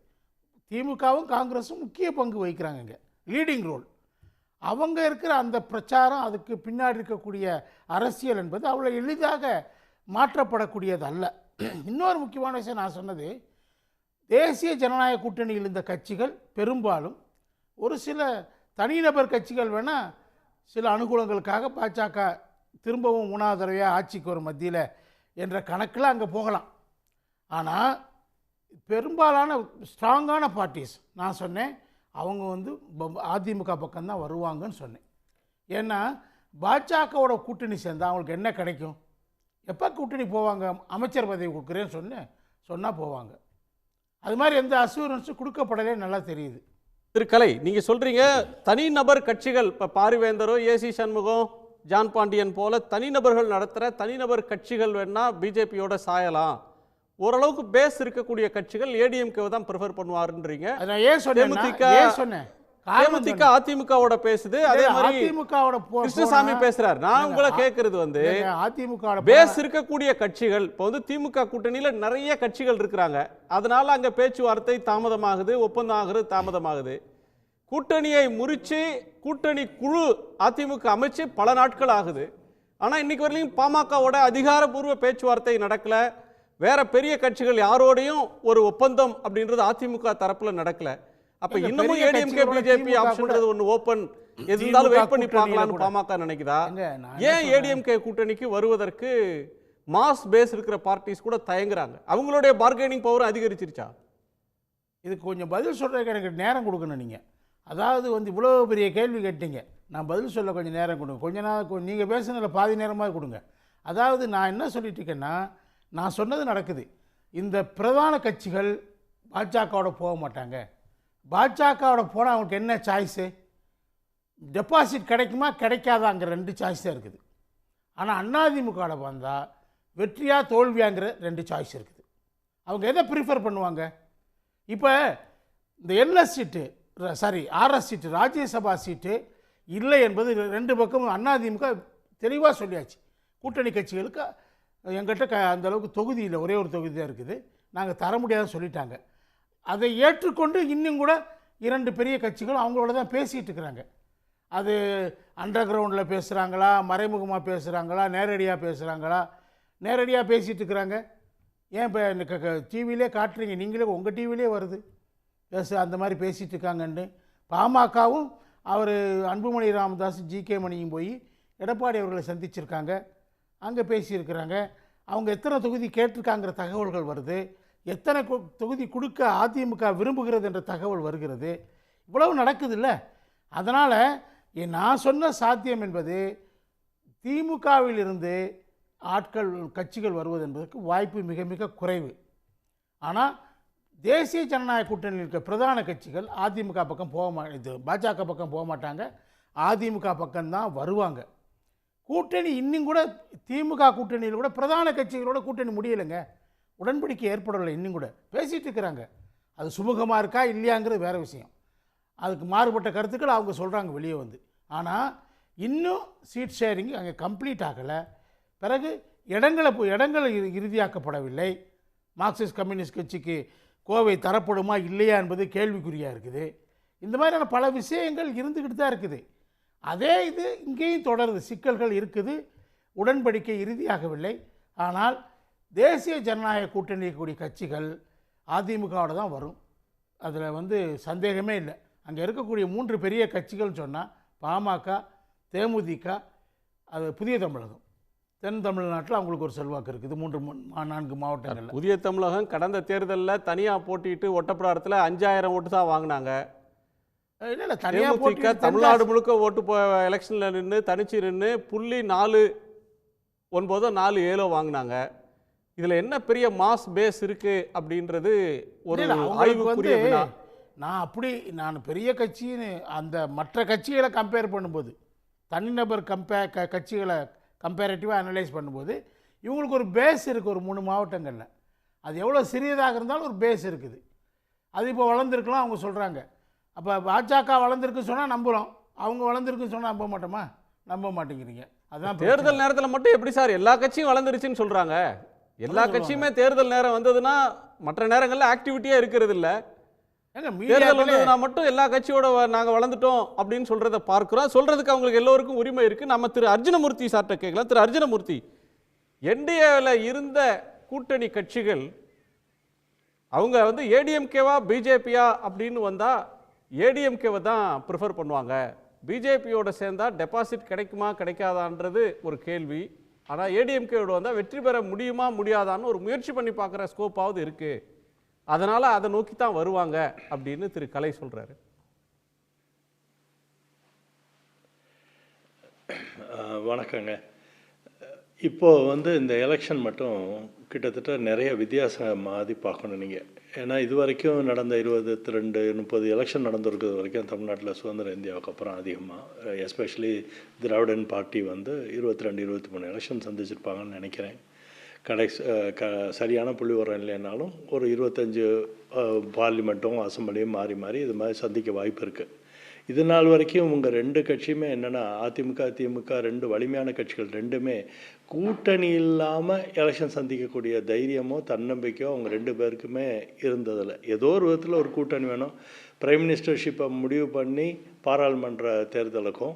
I: திமுகவும் காங்கிரஸும் முக்கிய பங்கு வகிக்கிறாங்க, இங்கே லீடிங் ரோல். அவங்க இருக்கிற அந்த பிரச்சாரம், அதுக்கு பின்னாடி இருக்கக்கூடிய அரசியல் என்பது அவ்வளோ எளிதாக மாற்றப்படக்கூடியது அல்ல. இன்னொரு முக்கியமான விஷயம் நான் சொன்னது, தேசிய ஜனநாயக கூட்டணியில் இருந்த கட்சிகள் பெரும்பாலும் ஒரு சில தனிநபர் கட்சிகள் வேணால் சில அனுகூலங்களுக்காக பாஜக திரும்பவும் 3வது தடவையாக ஆட்சிக்கு வரும் மத்தியில் என்ற கணக்கில் அங்கே போகலாம். ஆனால் பெரும்பாலான ஸ்ட்ராங்கான பார்ட்டிஸ் நான் சொன்னேன், அவங்க வந்து அதிமுக பக்கம்தான் வருவாங்கன்னு சொன்னேன். ஏன்னா பாஜகவோட கூட்டணி சேர்ந்தால் அவங்களுக்கு என்ன கிடைக்கும்? எப்போ கூட்டணி போவாங்க? அமைச்சர் பதவி கொடுக்குறேன்னு சொன்னால் போவாங்க. அது மாதிரி எந்த அசூரன்ஸும் கொடுக்கப்படலே நல்லா தெரியுது.
F: கலை, நீங்கள் சொல்கிறீங்க தனிநபர் கட்சிகள், இப்போ பாரிவேந்தரோ ஏசி சண்முகம் ஜான் பாண்டியன் போல தனிநபர்கள் நடத்துகிற தனிநபர் கட்சிகள் வேணால் பிஜேபியோட சாயலாம், ஓரளவுக்கு பேஸ் இருக்கக்கூடிய கட்சிகள் ஏடிஎம்கே தான் ப்ரிஃபர் பண்ணுவாருன்றீங்க. தேமுதிக அதிமுகவோட பேசுது, அதே மாதிரி கிருஷ்ணசாமி பேசுறாரு. நான் உங்களை கேட்கறது வந்து
I: அதிமுக
F: பேஸ் இருக்கக்கூடிய கட்சிகள், இப்போ வந்து திமுக கூட்டணியில நிறைய கட்சிகள் இருக்கிறாங்க, அதனால அங்க பேச்சுவார்த்தை தாமதமாகுது, ஒப்பந்தம் ஆகுறது தாமதமாகுது. கூட்டணியை முறிச்சு கூட்டணி குழு அதிமுக அமைச்சு பல நாட்கள் ஆகுது. ஆனா இன்னைக்கு வரையிலும் பாமகவோட அதிகாரப்பூர்வ பேச்சுவார்த்தை நடக்கல, வேற பெரிய கட்சிகள் யாரோடையும் ஒரு ஒப்பந்தம் அப்படின்றது அதிமுக தரப்புல நடக்கல. அப்ப இன்னமும் ஏடிஎம்கே பிஜேபி ஆப்ஷன்றது ஒன்னு ஓபன், எதுனாலும் வெயிட் பண்ணி பார்க்கலாம்னு பாமக நினைக்குதா? ஏன் ஏடிஎம்கே கூட்டணிக்கு வருவதற்கு மாஸ் பேஸ் இருக்கிற பார்ட்டிஸ் கூட தயங்குறாங்க? அவங்களுடைய பார்கெனிங் பவர் அதிகரிச்சிருச்சா?
I: இதுக்கு கொஞ்சம் பதில் சொல்றதுக்கு எனக்கு நேரம் கொடுக்கணும். நீங்க அதாவது வந்து இவ்வளோ பெரிய கேள்வி கேட்டீங்க, நான் பதில் சொல்ல கொஞ்சம் நேரம் கொடுங்க. கொஞ்ச நேரம் நீங்கள் பேசுனதில் பாதி நேரமாக கொடுங்க. அதாவது நான் என்ன சொல்லிட்டு இருக்கேன்னா, நான் சொன்னது நடக்குது. இந்த பிரதான கட்சிகள் பாஜகவோட போக மாட்டாங்க. பாஜகவோட போனால் அவங்களுக்கு என்ன சாய்ஸு? டெபாசிட் கிடைக்குமா கிடைக்காதாங்கிற 2 சாய்ஸ் தான் இருக்குது. ஆனால் அதிமுகவில் வந்தால் வெற்றியா தோல்வியாங்கிற 2 சாய்ஸ் இருக்குது. அவங்க எதை ப்ரிஃபர் பண்ணுவாங்க? இப்போ இந்த என்எஸ் சீட்டு ஆர்எஸ் சீட்டு ராஜ்யசபா சீட்டு இல்லை என்பது 2 பக்கமும் அதிமுக தெளிவாக சொல்லியாச்சு. கூட்டணி கட்சிகளுக்கு எங்கிட்ட அந்த அளவுக்கு தொகுதி இல்லை, ஒரே ஒரு தொகுதி தான் இருக்குது, நாங்கள் தர முடியாதுன்னு சொல்லிட்டாங்க. அதை ஏற்றுக்கொண்டு இன்னும் கூட 2 பெரிய கட்சிகள் அவங்களோட தான் பேசிகிட்டு இருக்கிறாங்க. அது அண்டர் கிரவுண்டில் பேசுகிறாங்களா, மறைமுகமாக பேசுகிறாங்களா, நேரடியாக பேசுகிறாங்களா? நேரடியாக பேசிகிட்டு இருக்கிறாங்க. ஏன் இப்போ டிவிலே காட்டுறீங்க, நீங்களே உங்கள் டிவிலே வருது அந்த மாதிரி பேசிகிட்டு இருக்காங்கன்னு. பாமகவும் அவர் அன்புமணி ராமதாஸ் ஜிகே மணியும் போய் எடப்பாடி அவர்களை சந்திச்சிருக்காங்க, அங்கே பேசியிருக்கிறாங்க. அவங்க எத்தனை தொகுதி கேட்டிருக்காங்கிற தகவல்கள் வருது, எத்தனை தொகுதி கொடுக்க அதிமுக விரும்புகிறது என்ற தகவல் வருகிறது. இவ்வளவு நடக்குது இல்லை? அதனால் நான் சொன்ன சாத்தியம் என்பது திமுகவில் இருந்து கட்சிகள் வருவது என்பதற்கு வாய்ப்பு மிக மிக குறைவு. ஆனால் தேசிய ஜனநாயக கூட்டணியில் இருக்க பிரதான கட்சிகள் அதிமுக பக்கம் பாஜக பக்கம் போக மாட்டாங்க, அதிமுக பக்கம்தான் வருவாங்க. கூட்டணி இன்னும் கூட திமுக கூட்டணியில் கூட பிரதான கட்சிகளோட கூட்டணி முடியலைங்க, உடன்படிக்கை ஏற்படலை, இன்னும் கூட பேசிகிட்டு இருக்கிறாங்க. அது சுமூகமாக இருக்கா இல்லையாங்கிறது வேறு விஷயம். அதுக்கு மாறுபட்ட கருத்துக்கள் அவங்க சொல்கிறாங்க வெளியே வந்து. ஆனால் இன்னும் சீட் ஷேரிங் அங்கே கம்ப்ளீட் ஆகலை. பிறகு இடங்கள் இறுதியாக்கப்படவில்லை. மார்க்சிஸ்ட் கம்யூனிஸ்ட் கட்சிக்கு கோவை தரப்படுமா இல்லையா என்பது கேள்விக்குறியாக இருக்குது. இந்த மாதிரியான பல விஷயங்கள் இருந்துக்கிட்டு தான் இருக்குது. அதே இது இங்கேயும் தொடருது, சிக்கல்கள் இருக்குது, உடன்படிக்கை இறுதியாகவில்லை. ஆனால் தேசிய ஜனநாயக கூட்டணி இருக்கக்கூடிய கட்சிகள் அதிமுகவோட தான் வரும், அதில் சந்தேகமே இல்லை. அங்கே இருக்கக்கூடிய 3 பெரிய கட்சிகள் சொன்னால் பாமக, தேமுதிக, அது புதிய தமிழகம். தென் தமிழ்நாட்டில் அவங்களுக்கு ஒரு செல்வாக்கு இருக்குது 3-4 மாவட்டங்களில்.
F: புதிய தமிழகம் கடந்த தேர்தலில் தனியாக போட்டிட்டு ஒட்டப்பிடாரத்தில் 5000 ஓட்டு தான் வாங்கினாங்க.
I: இல்லை தனியாக போட்டி
F: தமிழ்நாடு முழுக்க ஓட்டு எலெக்ஷனில் நின்று தனிச்சு நின்று 0.49-47 வாங்கினாங்க. இதில் என்ன பெரிய மாஸ் பேஸ் இருக்குது அப்படின்றது ஒரு ஆய்வுக்குரிய வினா.
I: நான் பெரிய கட்சின்னு அந்த மற்ற கட்சிகளை கம்பேர் பண்ணும்போது, தனிநபர் கட்சிகளை கம்பேரட்டிவாக அனலைஸ் பண்ணும்போது இவங்களுக்கு ஒரு பேஸ் இருக்குது. ஒரு 3 மாவட்டங்களில் அது எவ்வளோ சிறியதாக இருந்தாலும் ஒரு பேஸ் இருக்குது. அது இப்போ வளர்ந்துருக்கலாம் அவங்க சொல்கிறாங்க. அப்போ பாஜக வளர்ந்துருக்குன்னு சொன்னால் நம்புகிறோம், அவங்க வளர்ந்துருக்குன்னு சொன்னால் நம்ப மாட்டோமா? நம்ப மாட்டேங்கிறீங்க. அதான்
F: தேர்தல் நேரத்தில் மட்டும் எப்படி சார் எல்லா கட்சியும் வளர்ந்துருச்சுன்னு சொல்கிறாங்க? எல்லா கட்சியுமே தேர்தல் நேரம் வந்ததுன்னா மற்ற நேரங்களில் ஆக்டிவிட்டியாக இருக்கிறது இல்லை. தேர்தல் வந்ததுன்னா மட்டும் எல்லா கட்சியோட நாங்கள் வளர்ந்துட்டோம் அப்படின்னு சொல்கிறத பார்க்குறோம். சொல்கிறதுக்கு அவங்களுக்கு எல்லோருக்கும் உரிமை இருக்குது. நம்ம திரு அர்ஜுனமூர்த்தி சார்ட்ட கேட்கலாம். திரு அர்ஜுனமூர்த்தி, என்டிஏவில் இருந்த கூட்டணி கட்சிகள் அவங்க ஏடிஎம்கேவா பிஜேபியா அப்படின்னு வந்தால் ஏடிஎம்கேவை தான் ப்ரிஃபர் பண்ணுவாங்க. பிஜேபியோட சேர்ந்தால் டெபாசிட் கிடைக்குமா கிடைக்காதான்றது ஒரு கேள்வி. ஆனால் ஏடிஎம்கேவோட வந்தால் வெற்றி பெற முடியுமா முடியாதான்னு ஒரு முயற்சி பண்ணி பார்க்குற ஸ்கோப்பாவது இருக்குது. அதனால் அதை நோக்கி தான் வருவாங்க அப்படின்னு திரு கலை சொல்கிறாரு.
J: வணக்கங்க. இப்போது இந்த எலெக்ஷன் மட்டும் கிட்டத்தட்ட நிறைய வித்தியாசம் மாதிரி பார்க்கணும் நீங்கள். ஏன்னா இது வரைக்கும் நடந்த 22-30 எலெக்ஷன் நடந்திருக்கிறது வரைக்கும் தமிழ்நாட்டில் சுதந்திர இந்தியாவுக்கு அப்புறம் அதிகமாக எஸ்பெஷலி திராவிடன் பார்ட்டி 22-23 எலெக்ஷன் சந்திச்சிருப்பாங்கன்னு நினைக்கிறேன். சரியான புள்ளி வரம் இல்லைன்னாலும் ஒரு 25 பார்லிமெண்ட்டும் அசம்பிளியும் மாறி மாறி இது மாதிரி சந்திக்க வாய்ப்பு இருக்குது. இது நாள் வரைக்கும் உங்கள் 2 கட்சியுமே என்னென்னா அதிமுக திமுக 2 வலிமையான கட்சிகள் 2மே கூட்டணி இல்லாமல் எலெக்ஷன் சந்திக்கக்கூடிய தைரியமோ தன்னம்பிக்கையோ அவங்க 2 பேருக்குமே இருந்ததில்லை. ஏதோ ஒரு விதத்தில் ஒரு கூட்டணி வேணும். பிரைம் மினிஸ்டர்ஷிப்பை முடிவு பண்ணி பாராளுமன்ற தேர்தலுக்கும்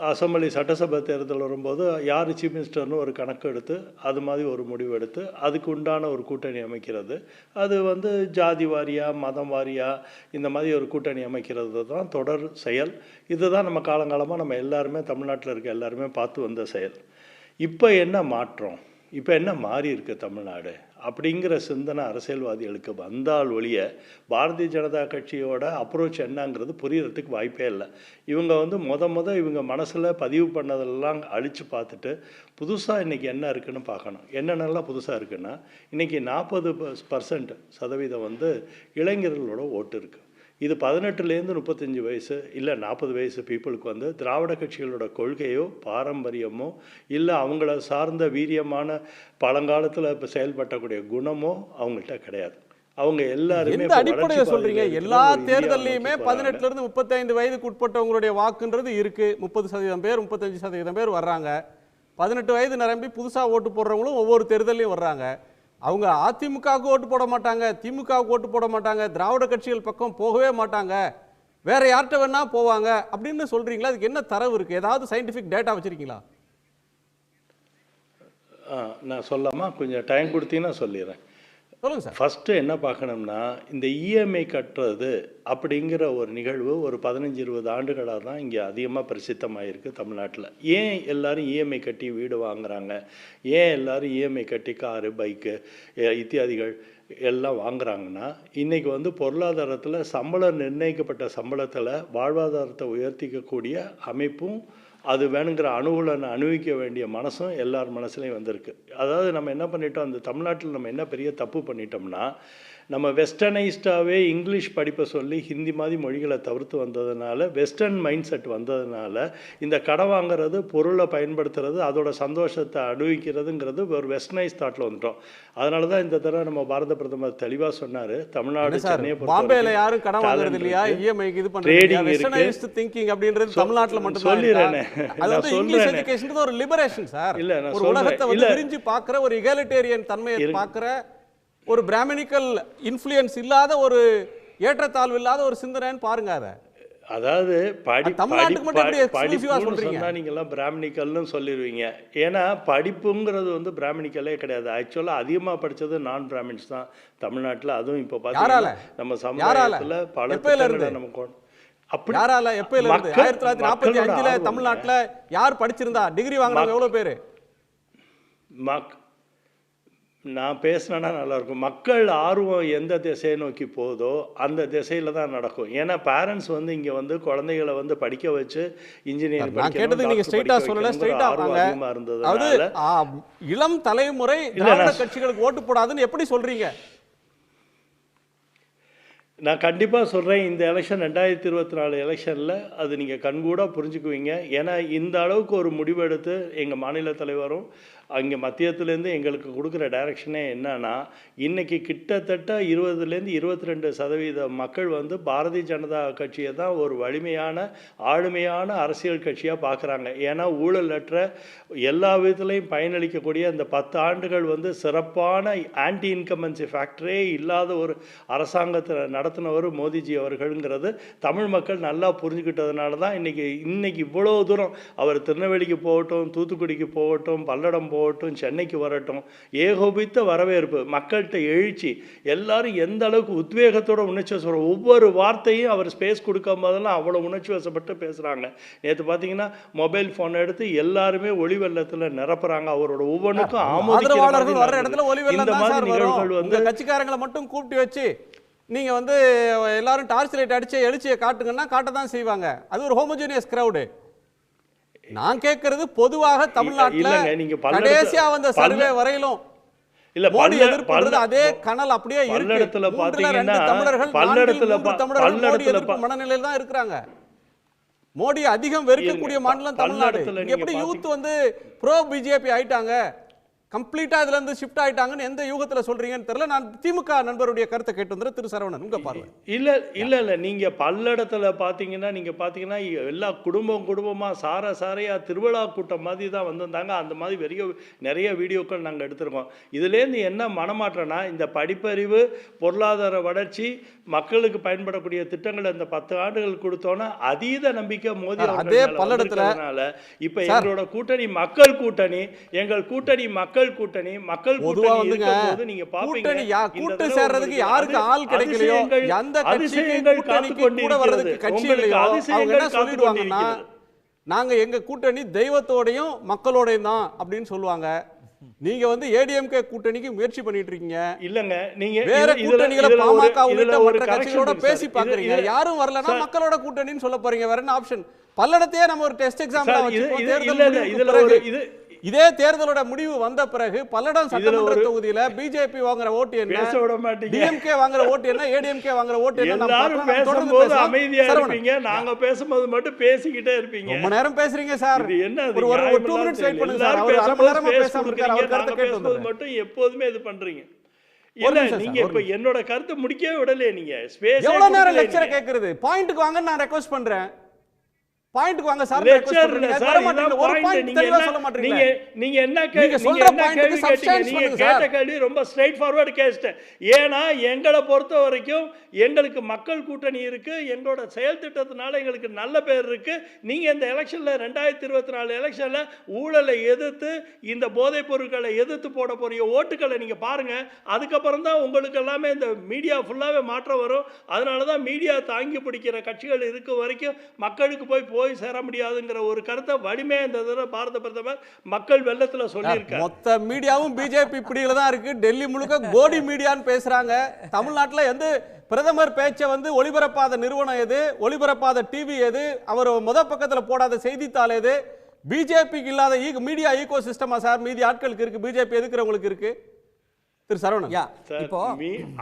J: அசம்பிளி சட்டசபை தேர்தல் வரும்போது யார் சீஃப் மினிஸ்டர்னு ஒரு கணக்கு எடுத்து அது மாதிரி ஒரு முடிவு எடுத்து அதுக்கு உண்டான ஒரு கூட்டணி அமைக்கிறது, அது ஜாதி வாரியாக மதம் வாரியாக இந்த மாதிரி ஒரு கூட்டணி அமைக்கிறது தான் தொடர் செயல். இதுதான் நம்ம காலங்காலமாக நம்ம எல்லாருமே தமிழ்நாட்டில் இருக்க எல்லாருமே பார்த்து வந்த செயல். இப்போ என்ன மாற்றம், இப்போ என்ன மாறி இருக்குது தமிழ்நாடு அப்படிங்கிற சிந்தனை அரசியல்வாதிகளுக்கு வந்தால் ஒழிய பாரதிய ஜனதா கட்சியோட அப்ரோச் என்னங்கிறது புரியறதுக்கு வாய்ப்பே இல்லை. இவங்க இவங்க மனசில் பதிவு பண்ணதெல்லாம் அழித்து பார்த்துட்டு புதுசாக இன்றைக்கி என்ன இருக்குதுன்னு பார்க்கணும். என்னென்னலாம் புதுசாக இருக்குன்னா, இன்றைக்கி 40% இளைஞர்களோட ஓட்டு இருக்குது. இது 18லேருந்து 35 வயசு இல்லை 40 வயசு பீப்புளுக்கு வந்து திராவிட கட்சிகளோட கொள்கையோ பாரம்பரியமோ இல்லை அவங்கள சார்ந்த வீரியமான பழங்காலத்தில் இப்போ செயல்பட்டக்கூடிய குணமோ அவங்கள்ட்ட கிடையாது. அவங்க எல்லாருமே
F: எந்த அடிப்படையில் சொல்றீங்க? எல்லா தேர்தல்லையுமே 18 இருந்து 35 வயதுக்கு உட்பட்டவங்களுடைய வாக்குன்றது இருக்கு. 30% பேர் 35% பேர் வர்றாங்க. 18 வயது நிரம்பி புதுசா ஓட்டு போடுறவங்களும் ஒவ்வொரு தேர்தலையும் வர்றாங்க. அவங்க அதிமுகவுக்கு ஓட்டு போட மாட்டாங்க, திமுகவுக்கு ஓட்டு போட மாட்டாங்க, திராவிட கட்சிகள் பக்கம் போகவே மாட்டாங்க, வேற யார்கிட்ட வேணா போவாங்க அப்படின்னு சொல்றீங்களா? அதுக்கு என்ன தரவு இருக்கு? ஏதாவது சயின்டிபிக் டேட்டா வச்சிருக்கீங்களா?
J: நான் சொல்லாமா? கொஞ்சம் டைம் கொடுத்தீங்கன்னா சொல்லிடுறேன்.
F: சொல்லுங்க சார்.
J: ஃபஸ்ட்டு என்ன பார்க்கணும்னா, இந்த இஎம்ஐ கட்டுறது அப்படிங்கிற ஒரு நிகழ்வு ஒரு 15-20 ஆண்டுகளாக தான் இங்கே அதிகமாக பிரசித்தமாயிருக்கு தமிழ்நாட்டில். ஏன் எல்லாரும் இஎம்ஐ கட்டி வீடு வாங்குறாங்க, ஏன் எல்லாரும் இஎம்ஐ கட்டி காரு பைக்கு இத்தியாதிகள் எல்லாம் வாங்குறாங்கன்னா, இன்றைக்கி வந்து பொருளாதாரத்தில் சம்பளம் நிர்ணயிக்கப்பட்ட சம்பளத்தில் வாழ்வாதாரத்தை உயர்த்திக்கக்கூடிய அமைப்பும் அது வேணுங்கிற அணுகுலனை அனுபவிக்க வேண்டிய மனசும் எல்லார் மனசுலையும் வந்திருக்கு. அதாவது நம்ம என்ன பண்ணிட்டோம், அந்த தமிழ்நாட்டில் நம்ம என்ன பெரிய தப்பு பண்ணிட்டோம்னா, நம்ம வெஸ்டர்னைஸ்டாகவே இங்கிலீஷ் படிப்பை சொல்லி ஹிந்தி மாதிரி மொழிகளை தவிர்த்து வந்ததுனால, வெஸ்டர்ன் மைண்ட் செட் வந்ததுனால, இந்த கடை வாங்கிறது, பொருளை பயன்படுத்துறது, அதோட சந்தோஷத்தை அனுபவிக்கிறதுங்கிறது ஒரு வெஸ்டர்னைஸ் தாட்டில் வந்துட்டோம். அதனால தான் இந்த தடவை நம்ம பாரத பிரதமர் தெளிவாக சொன்னார், தமிழ்நாடு சென்னையை
F: பாம்பேல யாரும் கடன் வாங்குறது இல்லையா, இஎம்ஐ இது பண்றது, வெஸ்டர்னைஸ்ட் திங்கிங் அப்படின்றது தமிழ்நாட்டில் மட்டும்
J: சொல்லிறேன்.
F: அதாவது இங்கிலீஷ் எஜுகேஷன் ஒரு லிபரேஷன் சார். இல்ல ஒரு உலகத்தை வந்து விரிஞ்சு பார்க்குற, ஒரு எகாலிட்டேரியன் தன்மையை பார்க்குற, ஒரு பிராமணிக்கல் இன்ஃப்ளூயன்ஸ் இல்லாத, ஒரு ஏற்றத்தாழ்வு இல்லாத ஒரு சிந்தனைன்னு பாருங்க.
J: அதாவது படிப்புன்னு சொன்னால் நீங்கள்லாம் பிராமணிக்கல்னு சொல்லிடுவீங்க. ஏன்னா படிப்புங்கிறது வந்து பிராமணிக்கலே கிடையாது. ஆக்சுவலாக அதிகமாக படித்தது நான் பிராமின்ஸ் தான் தமிழ்நாட்டில். அதுவும் இப்போ பார்த்தீங்கன்னா நம்ம சமுதாயத்தில் பல நமக்கு
F: அப்படி யாரால எப்பயில இருந்து 1945 தமிழ்நாட்டில் யார் படிச்சிருந்தா, டிகிரி வாங்குறவங்க எவ்வளோ பேர்?
J: நான் பேசினேன்னா நல்லாயிருக்கும். மக்கள் ஆர்வம் எந்த திசையை நோக்கி போதோ அந்த திசையில் தான் நடக்கும். ஏன்னா பேரண்ட்ஸ் வந்து இங்கே வந்து குழந்தைகளை வந்து படிக்க வச்சு இன்ஜினியரிங்
F: அதிகமாக இருந்தது. இளம் தலைமுறை கட்சிகளுக்கு ஓட்டு போடாதுன்னு எப்படி சொல்றீங்க?
J: நான் கண்டிப்பாக சொல்கிறேன், இந்த எலெக்ஷன் 2024 எலெக்ஷனில் அது நீங்கள் கண்கூடாக புரிஞ்சுக்குவீங்க. ஏன்னா இந்த அளவுக்கு ஒரு முடிவெடுத்து எங்கள் மாநில தலைவரும் அங்கே மத்தியத்துலேருந்து எங்களுக்கு கொடுக்குற டைரக்ஷனே என்னன்னா, இன்றைக்கி கிட்டத்தட்ட 20லேருந்து 22% மக்கள் வந்து பாரதிய ஜனதா கட்சியை தான் ஒரு வலிமையான ஆளுமையான அரசியல் கட்சியாக பார்க்குறாங்க. ஏன்னா ஊழலற்ற எல்லா விதத்துலையும் பயனளிக்கக்கூடிய அந்த 10 ஆண்டுகள் வந்து சிறப்பான ஆன்டி இன்கம்பன்சி ஃபேக்டரே இல்லாத ஒரு அரசாங்கத்தை நடத்தினவர் மோடிஜி அவர்கள்ங்கிறது தமிழ் மக்கள் நல்லா புரிஞ்சுக்கிட்டதுனால தான் இன்னைக்கு இவ்வளோ தூரம் அவர் திருநெல்வேலிக்கு போகட்டும், தூத்துக்குடிக்கு போகட்டும், பல்லடம் போகட்டும், சென்னைக்கு வரட்டும், ஏகோபித்த வரவேற்பு, மக்கள்கிட்ட எழுச்சி, எல்லாரும் எந்த அளவுக்கு உத்வேகத்தோட உணர்ச்சி வசப்படும், ஒவ்வொரு வார்த்தையும் அவர் ஸ்பேஸ் கொடுக்கும் போதெல்லாம் அவ்வளோ உணர்ச்சி வசப்பட்டு பேசுகிறாங்க. நேற்று பார்த்தீங்கன்னா மொபைல் ஃபோன் எடுத்து எல்லாருமே ஒளி வெள்ளத்தில் நிரப்புறாங்க. அவரோட ஒவ்வொன்றுக்கும்
F: ஆதரவாளர்கள் வர்ற இடத்துல ஒளி வெள்ளம் தான் சார் வரும். வந்து கட்சிக்காரங்களை மட்டும் கூப்பிட்டு வச்சு நீங்க வந்து எல்லாரும் டார்ச் லைட் அடிச்சு எழுச்சியை காட்டுங்கன்னா காட்ட தான் செய்வாங்க. அது ஒரு ஹோமோஜீனியஸ் கிரவுடு. நான் கேட்கறது பொதுவாக தமிழ்நாட்டில் கடைசியா வந்த சர்வே வரையிலும்
J: இல்ல
F: மோடி எதிர்ப்பு அதே கனல் அப்படியே
J: பல்லடத்துல பாத்தீங்கன்னா
F: மோடி எதிர்ப்பு மனநிலையில் தான் இருக்கிறாங்க. மோடி அதிகம் வெறுக்கக்கூடிய மாநிலம் தமிழ்நாடு. எப்படி யூத் வந்து ப்ரோ பிஜேபி ஆயிட்டாங்க, கம்ப்ளீட்டா இதுல இருந்து ஷிஃப்ட் ஆயிட்டாங்கன்னு எந்த யூகத்துல சொல்றீங்கன்னு தெரியல. நான் திமுக நண்பருடைய கருத்தை கேட்டு வந்து திரு சரவணன் உங்க பார்வை.
J: இல்ல நீங்க பல்லடத்துல பாத்தீங்கன்னா எல்லா குடும்பமா சாரையா திருவிழா கூட்டம் மாதிரி தான் வந்திருந்தாங்க. அந்த மாதிரி நிறைய வீடியோக்கள் நாங்கள் எடுத்திருக்கோம். இதுலேருந்து என்ன மனமாற்றம்னா, இந்த படிப்பறிவு, பொருளாதார வளர்ச்சி, மக்களுக்கு பயன்படக்கூடிய திட்டங்களை இந்த 10 ஆண்டுகள் கொடுத்தோன்னா அதீத நம்பிக்கை மோடி
F: அதே பல்லடத்துல
J: இப்ப எங்களோட கூட்டணி மக்கள் கூட்டணி, எங்கள் கூட்டணி மக்கள் கூட்டணி இருக்கும்போது நீங்க பாப்பீங்க
F: கூட்டு சேர்றதுக்கு யாருக்கு ஆள் கிடைக்கலையோ, அந்த கட்சிக்கு கூட்டணிக்கு கூட வரதுக்கு கட்சி இல்லையோ, அவங்க என்ன சொல்லிடுவாங்கன்னா, நாங்க எங்க கூட்டணி தெய்வத்தோடையும் மக்களோடையும் தான் அப்படின்னு சொல்லுவாங்க. நீங்க வந்து ஏடிஎம்கே கூட்டணிக்கு முயற்சி பண்ணிட்டு இருக்கீங்க.
J: இல்லங்க, நீங்க
F: வேற கூட்டணிகளை பாமக உள்ளிட்ட மற்ற கட்சிகளோட பேசி பாக்குறீங்க. யாரும் வரலன்னா மக்களோட கூட்டணின்னு சொல்ல போறீங்க. வேற என்ன ஆப்ஷன்? பல்லடத்தையே நம்ம ஒரு டெஸ்ட் எக்ஸாம்பிளா வச்சுக்கோம். இதே தேர்தலோட முடிவு வந்த பிறகு பல்லடம் சட்டமன்ற தொகுதியில பிஜேபி வாங்குற ஓட்டு என்ன, டிஎம்கே வாங்குற ஓட்டு என்ன, ஏடிஎம்கே வாங்குற ஓட்டு என்ன,
J: எல்லாரும் பேசும்போது அமைதியா இருப்பீங்க, நாங்க பேசும்போது மட்டும் பேசிக்கிட்டே இருப்பீங்க.
F: ரொம்ப நேரம் பேசுறீங்க சார்.
J: என்ன
F: ஒரு 2 மினிட்ஸ் வெயிட் பண்ணுங்க சார். அவர் அரை மணி நேரமா பேசாம இருக்காரு. அவர் கருத்து கேட்டு
J: பேசும்போது மட்டும் எப்போதுமே இது பண்றீங்க. இல்ல நீங்க இப்ப என்னோட கருத்தை முடிக்கவே விடலையே. நீங்க ஸ்பேஸ்
F: எவ்வளவு நேரம் லெக்சரை கேக்குறது? பாயிண்ட்க்கு வாங்க, நான் ரெக்வெஸ்ட் பண்றேன். பாயிண்ட்க்கு வாங்க சார். ஒரு பாயிண்ட் தெளிவா சொல்ல மாட்டீங்க.
J: நீங்க என்ன கேள்வி கேட்டீங்க? நீங்க கேட்ட கேள்வி ரொம்ப ஸ்ட்ரைட் ஃபார்வர்ட் கேஸ்ட். ஏன்னா எங்களை பொறுத்த வரைக்கும் எங்களுக்கு மக்கள் கூட்டணி இருக்கு, எங்களோட செயல் திட்டத்தினால எங்களுக்கு நல்ல பேர் இருக்கு. நீங்க இந்த எலெக்ஷன்ல 2024 எலெக்ஷன்ல ஊழலை எதிர்த்து, இந்த போதைப் பொருட்களை எதிர்த்து போட போறிய ஓட்டுகளை நீங்க பாருங்க. அதுக்கப்புறம் தான் உங்களுக்கு எல்லாமே இந்த மீடியா ஃபுல்லாவே மாற்றம் வரும். அதனாலதான் மீடியா தாங்கி பிடிக்கிற கட்சிகள் இருக்க வரைக்கும் மக்களுக்கு போய் சேர முடியாதுங்கிற ஒரு கருத்தை வலிமையா இந்த தடவை பாரத பிரதமர் மக்கள் வெள்ளத்துல சொல்லியிருக்காரு.
F: மொத்த மீடியாவும் பிஜேபி பிடியில தான் இருக்கு. டெல்லி முழுக்க கோடி மீடியான்னு பேசுறாங்க. தமிழ்நாட்டில் எந்த பிரதமர் பேச்சை ஒளிபரப்பாத நிறுவனம் எது, ஒளிபரப்பாத டிவி எது, அவர் முத பக்கத்தில் போடாத செய்தித்தாள் எது? பிஜேபிக்கு இல்லாத மீடியா ஈகோ சிஸ்டமா சார் மீதி ஆட்களுக்கு இருக்கு? பிஜேபி எதுக்குறவங்களுக்கு இருக்கு? திரு சரவணன்,
J: இப்போ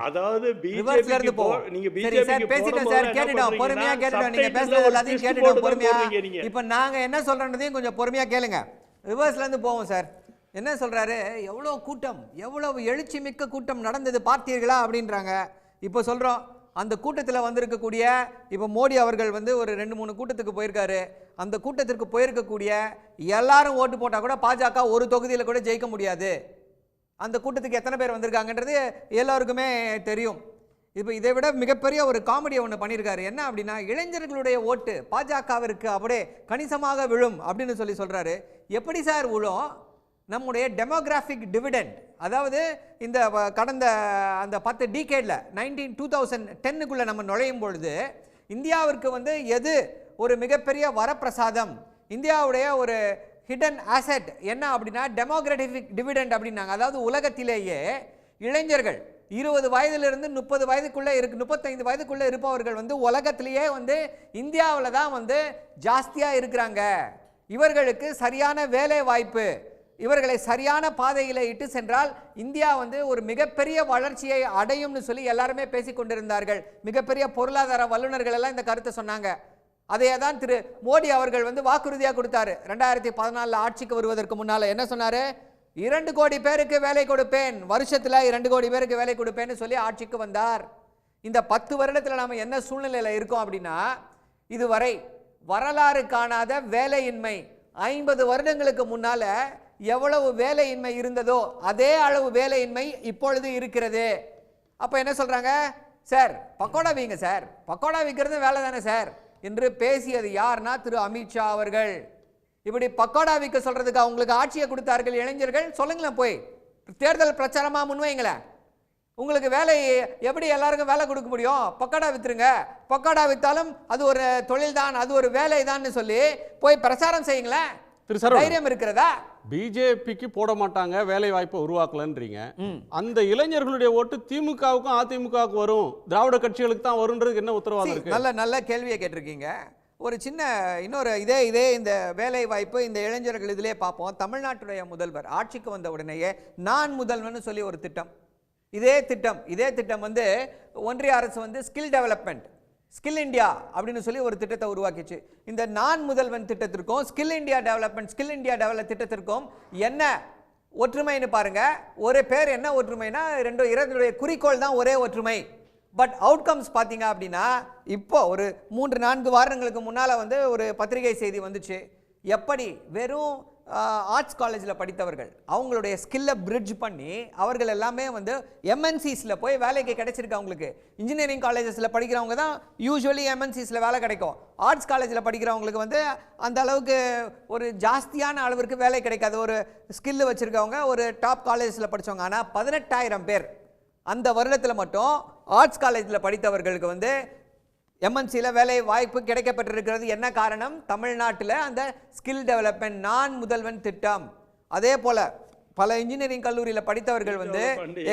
J: அதாவது பிஜேபி இருந்து போ, நீங்க பிஜேபி பேசிட்டேன் சார், கேட்டிட்டோம், பொறுமையா கேட்டிட்டோம், நீங்க பேசுறது எல்லாத்தையும் கேட்டிட்டோம் பொறுமையா.
K: இப்போ நாங்க என்ன சொல்றோம்ன்றதையும் கொஞ்சம் பொறுமையா கேளுங்க. ரிவர்ஸ்ல இருந்து போவோம் சார். என்ன சொல்றாரு? எவ்வளவு கூட்டம், எவ்வளவு எழுச்சி மிக்க கூட்டம் நடந்தது பார்த்தீர்களா அப்படின்றாங்க. இப்போ சொல்றோம் அந்த கூட்டத்தில் வந்திருக்கக்கூடிய இப்போ மோடி அவர்கள் ஒரு 2-3 கூட்டத்துக்கு போயிருக்காரு. அந்த கூட்டத்திற்கு போயிருக்கக்கூடிய எல்லாரும் ஓட்டு போட்டால் கூட பாஜக ஒரு தொகுதியில் கூட ஜெயிக்க முடியாது. அந்த கூட்டத்துக்கு எத்தனை பேர் வந்திருக்காங்கன்றது எல்லாருக்குமே தெரியும். இப்போ இதை விட மிகப்பெரிய ஒரு காமெடியை ஒன்று பண்ணியிருக்காரு. என்ன அப்படின்னா, இளைஞர்களுடைய ஓட்டு பாஜகவிற்கு அப்படியே கணிசமாக விழும் அப்படின்னு சொல்கிறாரு. எப்படி சார் விழும்? நம்முடைய டெமோகிராஃபிக் டிவிடெண்ட், அதாவது இந்த கடந்த அந்த 10 டீகேடில் 2010க்குள்ளே நம்ம நுழையும் பொழுது இந்தியாவிற்கு எது ஒரு மிகப்பெரிய வரப்பிரசாதம், இந்தியாவுடைய ஒரு ஹிடன் ஆசெட் என்ன அப்படின்னா டெமோகிராஃபிக் டிவிடெண்ட் அப்படின்னாங்க. அதாவது உலகத்திலேயே இளைஞர்கள் 20 வயதிலிருந்து 30 வயதுக்குள்ளே 35 வயதுக்குள்ளே இருப்பவர்கள் உலகத்திலேயே இந்தியாவில் தான் ஜாஸ்தியாக இருக்கிறாங்க. இவர்களுக்கு சரியான வேலை வாய்ப்பு, இவர்களை சரியான பாதையில் இட்டு சென்றால் இந்தியா ஒரு மிகப்பெரிய வளர்ச்சியை அடையும்னு சொல்லி எல்லாருமே பேசி கொண்டிருந்தார்கள். மிகப்பெரிய பொருளாதார வல்லுநர்கள் எல்லாம் இந்த கருத்தை சொன்னாங்க. அதையே தான் திரு மோடி அவர்கள் வாக்குறுதியாக கொடுத்தாரு. 2014 ஆட்சிக்கு வருவதற்கு முன்னால் என்ன சொன்னார்? 2 கோடி பேருக்கு வேலை கொடுப்பேன், வருஷத்தில் 2 கோடி பேருக்கு வேலை கொடுப்பேன்னு சொல்லி ஆட்சிக்கு வந்தார். இந்த 10 வருடத்தில் நாம் என்ன சூழ்நிலையில் இருக்கோம் அப்படின்னா, இதுவரை வரலாறு காணாத வேலையின்மை. 50 வருடங்களுக்கு முன்னால் எவ்வளவு வேலையின்மை இருந்ததோ அதே அளவு வேலையின்மை இப்பொழுது இருக்கிறது. அப்போ என்ன சொல்கிறாங்க? சார் பக்கோடா வீங்க சார், பக்கோடா விற்கிறது வேலை தானே சார் என்று பேசியது யார்னா திரு அமித்ஷா அவர்கள். இப்படி பக்கோடா விற்க சொல்றதுக்கு அவங்களுக்கு ஆட்சியை கொடுத்தார்கள் இளைஞர்கள். சொல்லுங்களேன், போய் தேர்தல் பிரச்சாரமா முன்வைங்களேன். உங்களுக்கு வேலை எப்படி எல்லாருக்கும் வேலை கொடுக்க முடியும்? பக்கோடா வித்துருங்க, பக்கோடா வித்தாலும் அது ஒரு தொழில் தான், அது ஒரு வேலை தான் சொல்லி போய் பிரச்சாரம் செய்யுங்களேன். தைரியம் இருக்கிறதா?
F: பிஜேபிக்கு போட மாட்டாங்க, வேலை வாய்ப்பை உருவாக்கலன்றீங்க. அந்த இளைஞர்களுடைய ஓட்டு திமுகவுக்கும் அதிமுகவுக்கும் வரும், திராவிட கட்சிகளுக்கு தான் வரும்ன்றதுக்கு என்ன உத்தரவாதம் இருக்கு?
K: நல்ல கேள்வியை கேட்டிருக்கீங்க. ஒரு சின்ன இன்னொரு இதே இந்த வேலை வாய்ப்பு இந்த இளைஞர்கள் இதிலே பார்ப்போம். தமிழ்நாட்டுடைய முதல்வர் ஆட்சிக்கு வந்த உடனேயே நான் முதல்வன் சொல்லி ஒரு திட்டம், இதே திட்டம் ஒன்றிய அரசு ஸ்கில் டெவலப்மெண்ட், ஸ்கில் இந்தியா அப்படின்னு சொல்லி ஒரு திட்டத்தை உருவாக்கிச்சு. இந்த நான் முதல்வன் திட்டத்திற்கும் ஸ்கில் இந்தியா டெவலப் திட்டத்திற்கும் என்ன ஒற்றுமைன்னு பாருங்க. ஒரு பேர் என்ன ஒற்றுமைனா, இரண்டுடைய குறிக்கோள் தான் ஒரே ஒற்றுமை. பட் அவுட்கம்ஸ் பார்த்தீங்க அப்படின்னா, இப்போ ஒரு 3-4 வாரங்களுக்கு முன்னால் ஒரு பத்திரிகை செய்தி வந்துச்சு. எப்படி வெறும் ஆர்ட்ஸ் காலேஜில் படித்தவர்கள் அவங்களுடைய ஸ்கில்லை பிரிட்ஜ் பண்ணி அவர்கள் எல்லாமே எம்என்சிஸில் போய் வேலைக்கு கிடைச்சிருக்கு. அவங்களுக்கு இன்ஜினியரிங் காலேஜஸில் படிக்கிறவங்க தான் யூஸ்வலி எம்என்சிஸில் வேலை கிடைக்கும். ஆர்ட்ஸ் காலேஜில் படிக்கிறவங்களுக்கு அந்த அளவுக்கு ஒரு ஜாஸ்தியான அளவிற்கு வேலை கிடைக்காது. ஒரு ஸ்கில்லு வச்சுருக்கவங்க ஒரு டாப் காலேஜஸில் படித்தவங்க. ஆனால் 18,000 பேர் அந்த வருடத்தில் மட்டும் ஆர்ட்ஸ் காலேஜில் படித்தவர்களுக்கு எம்என்சியில் வேலை வாய்ப்பு கிடைக்கப்பட்டிருக்கிறது. என்ன காரணம்? தமிழ்நாட்டில் அந்த ஸ்கில் டெவலப்மெண்ட் நான் முதல்வன் திட்டம். அதே போல பல இன்ஜினியரிங் கல்லூரியில் படித்தவர்கள்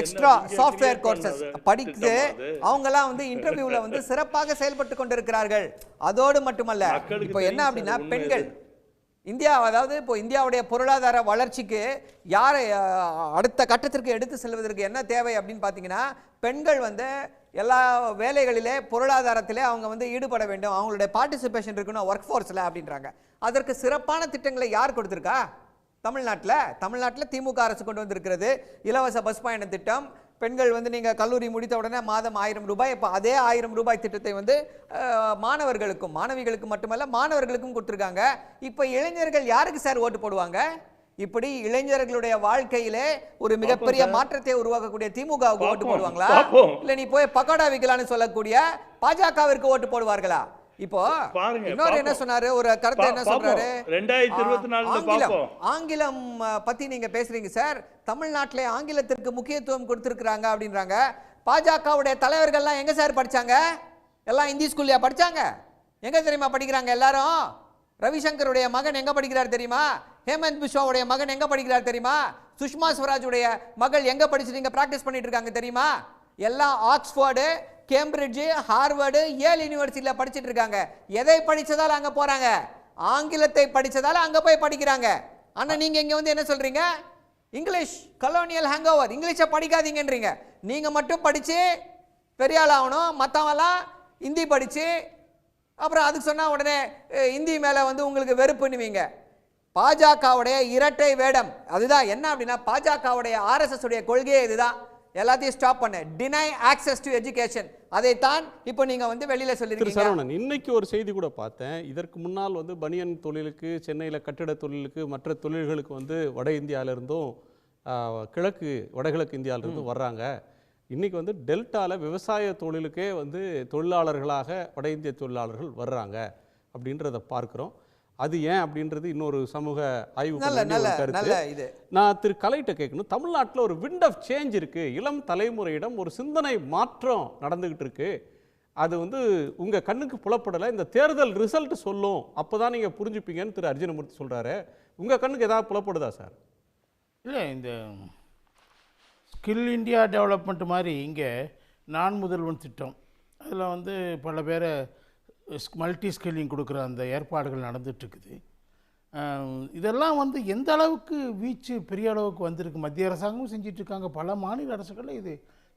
K: எக்ஸ்ட்ரா சாஃப்ட்வேர் கோர்சஸ் படித்து அவங்கெல்லாம் இன்டர்வியூவில் சிறப்பாக செயல்பட்டு கொண்டிருக்கிறார்கள். அதோடு மட்டுமல்ல, இப்போ என்ன அப்படின்னா, பெண்கள் இந்தியா, அதாவது இப்போ இந்தியாவுடைய பொருளாதார வளர்ச்சிக்கு யாரை அடுத்த கட்டத்திற்கு எடுத்து செல்வதற்கு என்ன தேவை அப்படின்னு பார்த்தீங்கன்னா, பெண்கள் வந்து எல்லா வேலைகளிலே பொருளாதாரத்திலே அவங்க வந்து ஈடுபட வேண்டும், அவங்களுடைய பார்ட்டிசிபேஷன் இருக்கணும் ஒர்க் ஃபோர்ஸில் அப்படின்றாங்க. அதற்கு சிறப்பான திட்டங்களை யார் கொடுத்துருக்கா? தமிழ்நாட்டில் திமுக அரசு கொண்டு வந்திருக்கிறது. இலவச பஸ் பயண திட்டம், பெண்கள் வந்து நீங்கள் கல்லூரி முடித்த உடனே மாதம் 1000 ரூபாய். இப்போ அதே 1000 ரூபாய் திட்டத்தை வந்து மாணவர்களுக்கும், மாணவிகளுக்கும் மட்டுமல்ல மாணவர்களுக்கும் கொடுத்துருக்காங்க. இப்போ இளைஞர்கள் யாருக்கு சார் ஓட்டு போடுவாங்க? இப்படி இளைஞர்களுடைய வாழ்க்கையிலே ஒரு மிகப்பெரிய மாற்றத்தை உருவாக்கக்கூடிய திமுகவுக்கு ஓட்டு போடுவாங்களா? இல்ல நீ போய் பக்கோடா விக்கலான்னு சொல்லக்கூடிய பாஜகவிற்கு ஓட்டு போடுவார்களா? இப்போ இன்னொரு என்ன சொன்னாரு, ஒரு கருத்தை என்ன சொல்றாரு,
J: 2024
K: ஆங்கிலம் பத்தி நீங்க பேசுறீங்க சார், தமிழ்நாட்டிலே ஆங்கிலத்திற்கு முக்கியத்துவம் கொடுத்திருக்காங்க அப்படின்றாங்க. பாஜகவுடைய தலைவர்கள்லாம் எங்க சார் படிச்சாங்க? எல்லாம் இந்தி ஸ்கூல்லையா படிச்சாங்க? எங்க தெரியுமா படிக்கிறாங்க எல்லாரும்? ரவிசங்கருடைய மகன் எங்க படிக்கிறார் தெரியுமா? ஹேமந்த் பிஸ்வாவுடைய மகன் எங்க படிக்கிறார் தெரியுமா? சுஷ்மா ஸ்வராஜுடைய மகள் எங்க படிச்சு நீங்க பிராக்டிஸ் பண்ணிட்டு இருக்காங்க தெரியுமா? எல்லாம் ஆக்ஸ்போர்டு, கேம்பிரிட்ஜ், ஹார்வர்டு, ஏல் யூனிவர்சிட்டியில் படிச்சுட்டு இருக்காங்க. எதை படிச்சதால அங்க போறாங்க? ஆங்கிலத்தை படிச்சதால அங்க போய் படிக்கிறாங்க. ஆனா நீங்க இங்க வந்து என்ன சொல்றீங்க? இங்கிலீஷ் கலோனியல் ஹேங் ஓவர், இங்கிலீஷை படிக்காதீங்கன்றீங்க. நீங்க மட்டும் படிச்சு பெரிய ஆள் ஆகணும், மற்றவெல்லாம் ஹிந்தி படிச்சு அப்புறம் அதுக்கு சொன்னா உடனே ஹிந்தி மேல வந்து உங்களுக்கு வெறுப்புன்னுவீங்க. பாஜகவுடைய இரட்டை வேடம் அதுதான். என்ன அப்படின்னா, பாஜகவுடைய RSS உடைய கொள்கையே இதுதான், எல்லாத்தையும் ஸ்டாப் பண்ண, டினை ஆக்சஸ் டு எஜுகேஷன். அதைத்தான் இப்போ நீங்க வந்து வெளியில சொல்லிருக்கீங்க.
F: சரவணன், இன்னைக்கு ஒரு செய்தி கூட பார்த்தேன். இதற்கு முன்னால் வந்து பனியன் தொழிலுக்கு, சென்னையில் கட்டிட தொழிலுக்கு, மற்ற தொழில்களுக்கு வந்து வட இந்தியாவிலிருந்தும் வடகிழக்கு இந்தியாவிலிருந்தும் வர்றாங்க. இன்னைக்கு வந்து டெல்டாவில் விவசாய தொழிலுக்கே வந்து தொழிலாளர்களாக வட இந்திய தொழிலாளர்கள் வர்றாங்க அப்படின்றத பார்க்குறோம். அது ஏன் அப்படின்றது இன்னொரு சமூக ஆய்வு கருத்து. நான் திரு கலைட்ட கேட்கணும், தமிழ்நாட்டில் ஒரு விண்ட் ஆஃப் சேஞ்ச் இருக்கு, இளம் தலைமுறையிடம் ஒரு சிந்தனை மாற்றம் நடந்துகிட்டு இருக்கு. அது வந்து உங்க கண்ணுக்கு புலப்படலை, இந்த தேர்தல் ரிசல்ட் சொல்லும், அப்போதான் நீங்க புரிஞ்சுப்பீங்கன்னு திரு அர்ஜுனமூர்த்தி சொல்றாரு. உங்க கண்ணுக்கு ஏதாவது புலப்படுதா சார்?
I: இல்லை, இந்த ஸ்கில் இந்தியா டெவலப்மெண்ட் மாதிரி இங்கே நான் முதல்வன் திட்டம், அதில் வந்து பல பேரை மல்டி ஸ்கில்லிங் கொடுக்குற அந்த ஏற்பாடுகள் நடந்துகிட்ருக்குது. இதெல்லாம் வந்து எந்த அளவுக்கு வீச்சு பெரிய அளவுக்கு வந்திருக்கு, மத்திய அரசாங்கமும் செஞ்சிட்ருக்காங்க, பல மாநில அரசுகளில் இது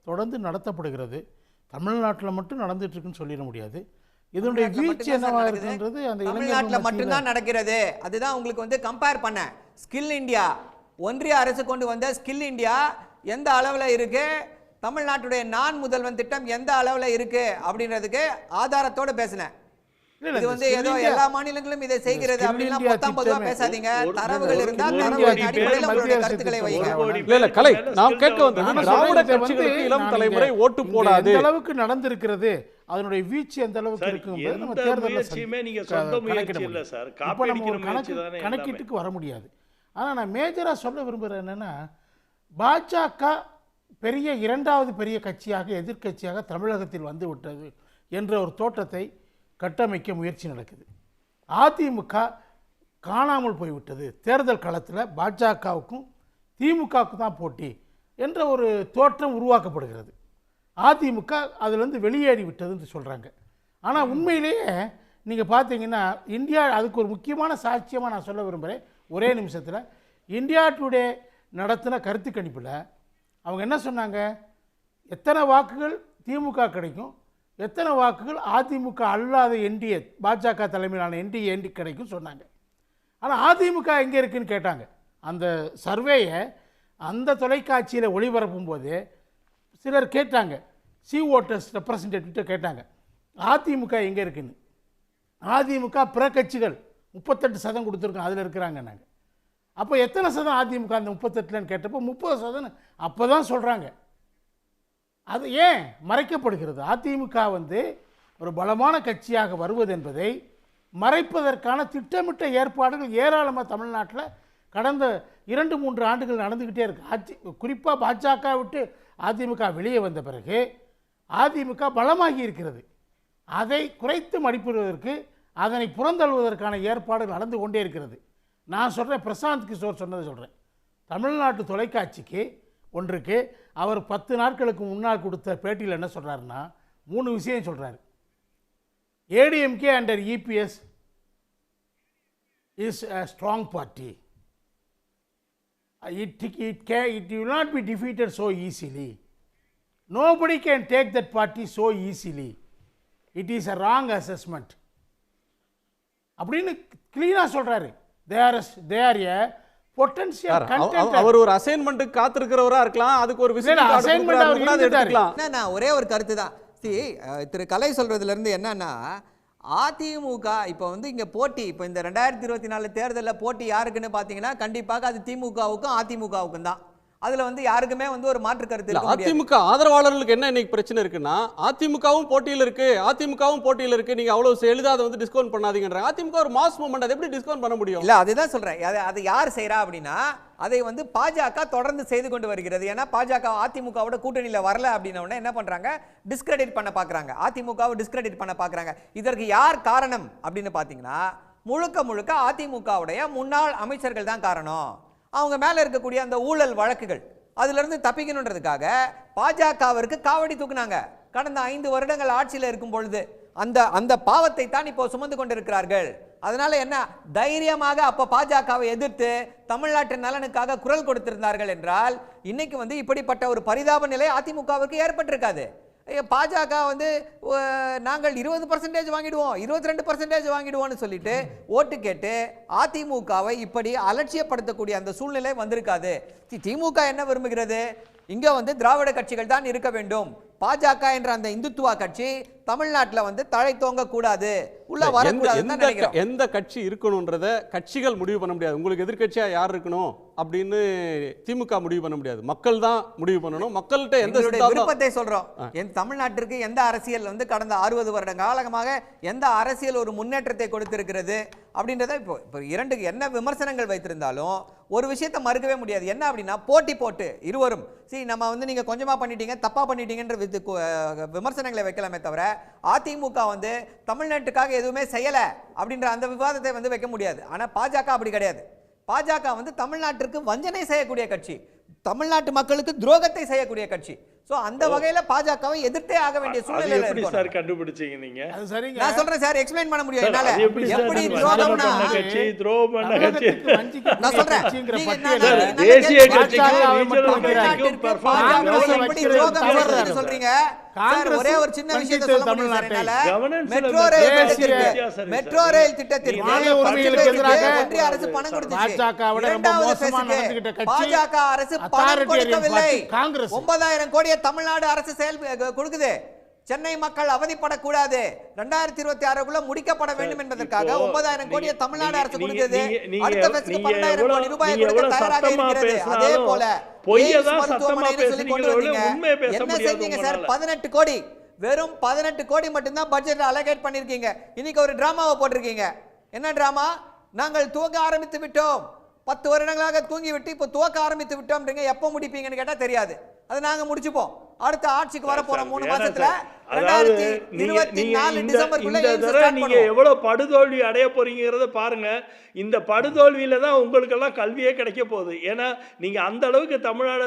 I: தொடர்ந்து நடத்தப்படுகிறது. தமிழ்நாட்டில் மட்டும் நடந்துகிட்ருக்குன்னு சொல்லிட முடியாது. இதனுடைய வீச்சு என்னவா இருக்குன்றது அந்த
K: தமிழ்நாட்டில் மட்டும்தான் நடக்கிறது. அதுதான் உங்களுக்கு வந்து கம்பேர் பண்ண. ஸ்கில் இந்தியா, ஒன்றிய அரசு கொண்டு வந்த ஸ்கில் இந்தியா எந்த அளவில் இருக்கு, தமிழ்நாட்டுடைய நான் முதல்வன் திட்டம் எந்த அளவில் இருக்கு அப்படின்றதுக்கு ஆதாரத்தோடு பேசினேன். இது வந்து ஏதோ எல்லா மாநிலங்களும் இதை செய்கிறது அப்படினா மொத்தம் பொதுவா பேசாதீங்க. தரவுகள் இருந்தா தரவுகளின் அடிப்படையில் உங்களுடைய கருத்துக்களை வைங்க.
F: இல்ல கலை, நான் கேட்க வந்தேன், திராவிட கட்சிகளுக்கு இளம் தலைமுறை ஓட்டு போடாது,
I: எந்த அளவுக்கு நடந்திருக்கிறது, அதனுடைய வீச்சு எந்த அளவுக்கு இருக்குங்கிறது நம்ம தேர்தலில்
J: நீங்க சொந்த முயற்சி இல்ல சார், காப்பீடுக்கிற முயற்சி தானே,
I: கணக்கீட்டுக்கு வர முடியாது. ஆனால் நான் மேஜராக சொல்ல விரும்புகிறேன் என்னென்னா, பாஜக பெரிய இரண்டாவது பெரிய கட்சியாக, எதிர்க்கட்சியாக தமிழகத்தில் வந்து விட்டது என்ற ஒரு தோற்றத்தை கட்டமைக்க முயற்சி நடக்குது. அதிமுக காணாமல் போய்விட்டது, தேர்தல் களத்தில் பாஜகவுக்கும் திமுகவுக்கும் தான் போட்டி என்ற ஒரு தோற்றம் உருவாக்கப்படுகிறது. அதிமுக அதிலிருந்து வெளியேறி விட்டதுன்னு சொல்கிறாங்க. ஆனால் உண்மையிலேயே நீங்கள் பார்த்தீங்கன்னா, இந்தியா அதுக்கு ஒரு முக்கியமான சாட்சியமாக நான் சொல்ல விரும்புகிறேன். ஒரே நிமிஷத்தில் இந்தியா டுடே நடத்தின கருத்து கணிப்பில் அவங்க என்ன சொன்னாங்க, எத்தனை வாக்குகள் திமுக கிடைக்கும், எத்தனை வாக்குகள் அதிமுக அல்லாத என்டிஏ பாஜக தலைமையிலான என்டிஏ கிடைக்கும் சொன்னாங்க. ஆனால் அதிமுக எங்கே இருக்குன்னு கேட்டாங்க. அந்த சர்வேயை அந்த தொலைக்காட்சியில் ஒளிபரப்பும் போது சிலர் கேட்டாங்க, சி ஓட்டர்ஸ் ரெப்ரசன்டேட்டிவ்கிட்ட கேட்டாங்க, அதிமுக எங்கே இருக்குன்னு. அதிமுக பிற கட்சிகள் 38% கொடுத்துருக்கோம், அதில் இருக்கிறாங்க. நாங்கள் அப்போ எத்தனை சதம் அதிமுக அந்த 38ன்னு கேட்டப்போ 30% அப்போ தான் சொல்கிறாங்க. அது ஏன் மறைக்கப்படுகிறது? அதிமுக வந்து ஒரு பலமான கட்சியாக வருவது என்பதை மறைப்பதற்கான திட்டமிட்ட ஏற்பாடுகள் ஏராளமாக தமிழ்நாட்டில் கடந்த 2-3 ஆண்டுகள் நடந்துக்கிட்டே இருக்குது. குறிப்பாக பாஜக விட்டு அதிமுக வெளியே வந்த பிறகு அதிமுக பலமாகி இருக்கிறது. அதை குறைத்து மதிப்பிடுவதற்கு, அதனை புறந்தள்ளுவதற்கான ஏற்பாடு நடந்து கொண்டே இருக்கிறது. நான் சொல்கிறேன், பிரசாந்த் கிஷோர் சொன்னதை சொல்கிறேன். தமிழ்நாட்டு தொலைக்காட்சிக்கு ஒன்றுக்கு அவர் 10 நாட்களுக்கு முன்னால் கொடுத்த பேட்டியில் என்ன சொல்கிறாருன்னா, 3 விஷயம் சொல்கிறாரு. ADMK under EPS is a strong party. It will not be defeated so easily. Nobody can take that party so easily. It is a wrong assessment. அப்படின்னு கிளீனா சொல்றாரு. they are a potential contender.
F: அவர் ஒரு அசைன்மென்ட்க்கு காத்திருக்கிறவரா இருக்கலாம். அதுக்கு ஒரு விசிட்
I: அசைன்மென்ட் அவர் எடுத்துக்கலாம்.
K: நான் ஒரே ஒரு கருத்து தான். திரு கலை சொல்றதுல இருந்து என்னன்னா, அதிமுக இப்போ வந்து இங்க போட்டி, இப்போ இந்த 2024 தேர்தலில் போட்டி யாருக்குன்னு பார்த்தீங்கன்னா கண்டிப்பாக அது திமுகவுக்கும் அதிமுகவுக்கும் தான். அதுல வந்து யாருக்குமே வந்து ஒரு மாற்று கருத்து இல்ல.
F: அதிமுக ஆதரவாளர்களுக்கு என்ன இன்னைக்கு பிரச்சனை இருக்குன்னா, அதிமுகவும் போட்டியில் இருக்கு, நீங்க அவ்வளவு எளிதா அதை வந்து டிஸ்கவுண்ட் பண்ணாதீங்கன்றாங்க. அதிமுக ஒரு மாஸ் மூவ்மெண்ட், அதை எப்படி டிஸ்கவுண்ட் பண்ண முடியும்?
K: இல்ல அதுதான் சொல்றேன். அதை யார் செய்யறா அப்படின்னா, அதை வந்து பாஜக தொடர்ந்து செய்து கொண்டு வருகிறது. ஏன்னா பாஜக அதிமுகவோட கூட்டணியில வரல அப்படின்னா என்ன பண்றாங்க, டிஸ்கிரெடிட் பண்ண பாக்குறாங்க, அதிமுகவை டிஸ்கிரெடிட் பண்ண பாக்குறாங்க. இதற்கு யார் காரணம் அப்படின்னு பாத்தீங்கன்னா, முழுக்க அதிமுகவுடைய முன்னாள் அமைச்சர்கள் தான் காரணம். அவங்க மேல இருக்கக்கூடிய அந்த ஊழல் வழக்குகள், அதுல இருந்து தப்பிக்கணுன்றதுக்காக பாஜகவிற்கு காவடி தூக்குனாங்க. கடந்த 5 வருடங்கள் ஆட்சியில் இருக்கும் பொழுது அந்த பாவத்தை தான் இப்போ சுமந்து கொண்டிருக்கிறார்கள். அதனால என்ன, தைரியமாக அப்ப பாஜகவை எதிர்த்து தமிழ்நாட்டின் நலனுக்காக குரல் கொடுத்திருந்தார்கள் என்றால் இன்னைக்கு வந்து இப்படிப்பட்ட ஒரு பரிதாப நிலை அதிமுகவுக்கு ஏற்பட்டிருக்காது. பாஜக வந்து நாங்கள் 20% வாங்கிடுவோம், 22% வாங்கிடுவோம்னு சொல்லிட்டு ஓட்டு கேட்டு அதிமுகவை இப்படி அலட்சியப்படுத்தக்கூடிய அந்த சூழ்நிலை வந்திருக்காது. திமுக என்ன விரும்புகிறது, இங்க வந்து திராவிட கட்சிகள் தான் இருக்க வேண்டும், பாஜக என்ற அந்த இந்துத்துவா கட்சி தமிழ்நாட்டில் வந்து தலை தோங்க கூடாது, உள்ள வரக்கூடாது.
F: எந்த கட்சி இருக்கணும்ன்றத கட்சிகள் முடிவு பண்ண முடியாது. உங்களுக்கு எதிர்க்கட்சியா யார் இருக்கணும் அப்படின்னு திமுக முடிவு பண்ண முடியாது, மக்கள் தான் முடிவு பண்ணணும். மக்கள்கிட்ட எந்த
K: விருப்பத்தை சொல்றோம். என் தமிழ்நாட்டிற்கு எந்த அரசியல் வந்து கடந்த 60 வருட காலமாக எந்த அரசியல் ஒரு முன்னேற்றத்தை கொடுத்திருக்கிறது அப்படின்றத இப்போ என்ன விமர்சனங்கள் வைத்திருந்தாலும் ஒரு விஷயத்தை மறுக்கவே முடியாது. என்ன அப்படின்னா, போட்டி போட்டு இருவரும் நம்ம வந்து நீங்க கொஞ்சமா பண்ணிட்டீங்க, தப்பா பண்ணிட்டீங்கன்ற விமர்சனங்களை வைக்கலாமே தவிர அதிமுக வந்து தமிழ்நாட்டுக்காக எதுவுமே செய்யல அப்படின்ற அந்த விவாதத்தை வந்து வைக்க முடியாது. ஆனா பாஜக அப்படி கிடையாது. பாஜக வந்து தமிழ்நாட்டிற்கு வஞ்சனை செய்யக்கூடிய கட்சி, தமிழ்நாட்டு மக்களுக்கு துரோகத்தை செய்யக்கூடிய கட்சி. சோ அந்த வகையில பாஜகவை எதிர்த்தே ஆக வேண்டிய சூழ்நிலை
J: எப்படி சார் கண்டுபிடிச்சீங்க நீங்க?
I: அது சரிங்க,
K: நான் சொல்றேன் சார், எக்ஸ்பிளைன் பண்ண முடியும் என்னால. எப்படி துரோகம்னா
J: துரோகமான கட்சி
K: நான் சொல்றேன்,
J: தேசிய கட்சிக்கு
K: சொல்றீங்க சார். ஒரே ஒரு சின்ன விஷயத்தை சொல்ல முடியும் சார் என்னால. மெட்ரோ ரயில் திட்டத்திற்கு ஒன்றிய அரசு பணம் கொடுத்துச்சு, பாஜக அரசு பணம் கொடுக்கவில்லை. 9,000 கோடி தமிழ்நாடு அரசு கொடுக்குது. சென்னை மக்கள் அவதிப்படக்கூடாது, 2026க்குள்ள முடிக்கப்பட வேண்டும் என்பதற்காக 9,000 கோடியை தமிழ்நாடு அரசு கொடுத்தது. அடுத்த ஃபேஸ்க்கு 12,000 கோடி ரூபாய் கொடுக்க தயாராக இருக்கிறது. அதே போல என்ன செஞ்சீங்க சார்? 18 கோடி, வெறும் 18 கோடி மட்டும்தான் பட்ஜெட் அலோகேட் பண்ணிருக்கீங்க. இன்னைக்கு ஒரு டிராமாவை போட்டிருக்கீங்க. என்ன டிராமா? நாங்கள் துவக்க ஆரம்பித்து விட்டோம், 10 வருடங்களாக தூங்கி விட்டு இப்போ துவக்க ஆரம்பித்து விட்டோம். எப்போ முடிப்பீங்கன்னு கேட்டா தெரியாது. அது நாங்க முடிச்சுப்போம். அடுத்த ஆட்சிக்கு வர போற 3 மாசத்துல 2024 டிசம்பருக்குள்ள
J: நீங்க எவ்வளவு படுதோல்வி அடைய போறீங்கறத பாருங்க. இந்த படுதோல்வியில தான் உங்களுக்கு எல்லாம் கல்வியே கிடைக்க போகுது. ஏன்னா நீங்க அந்த அளவுக்கு தமிழ்நாடு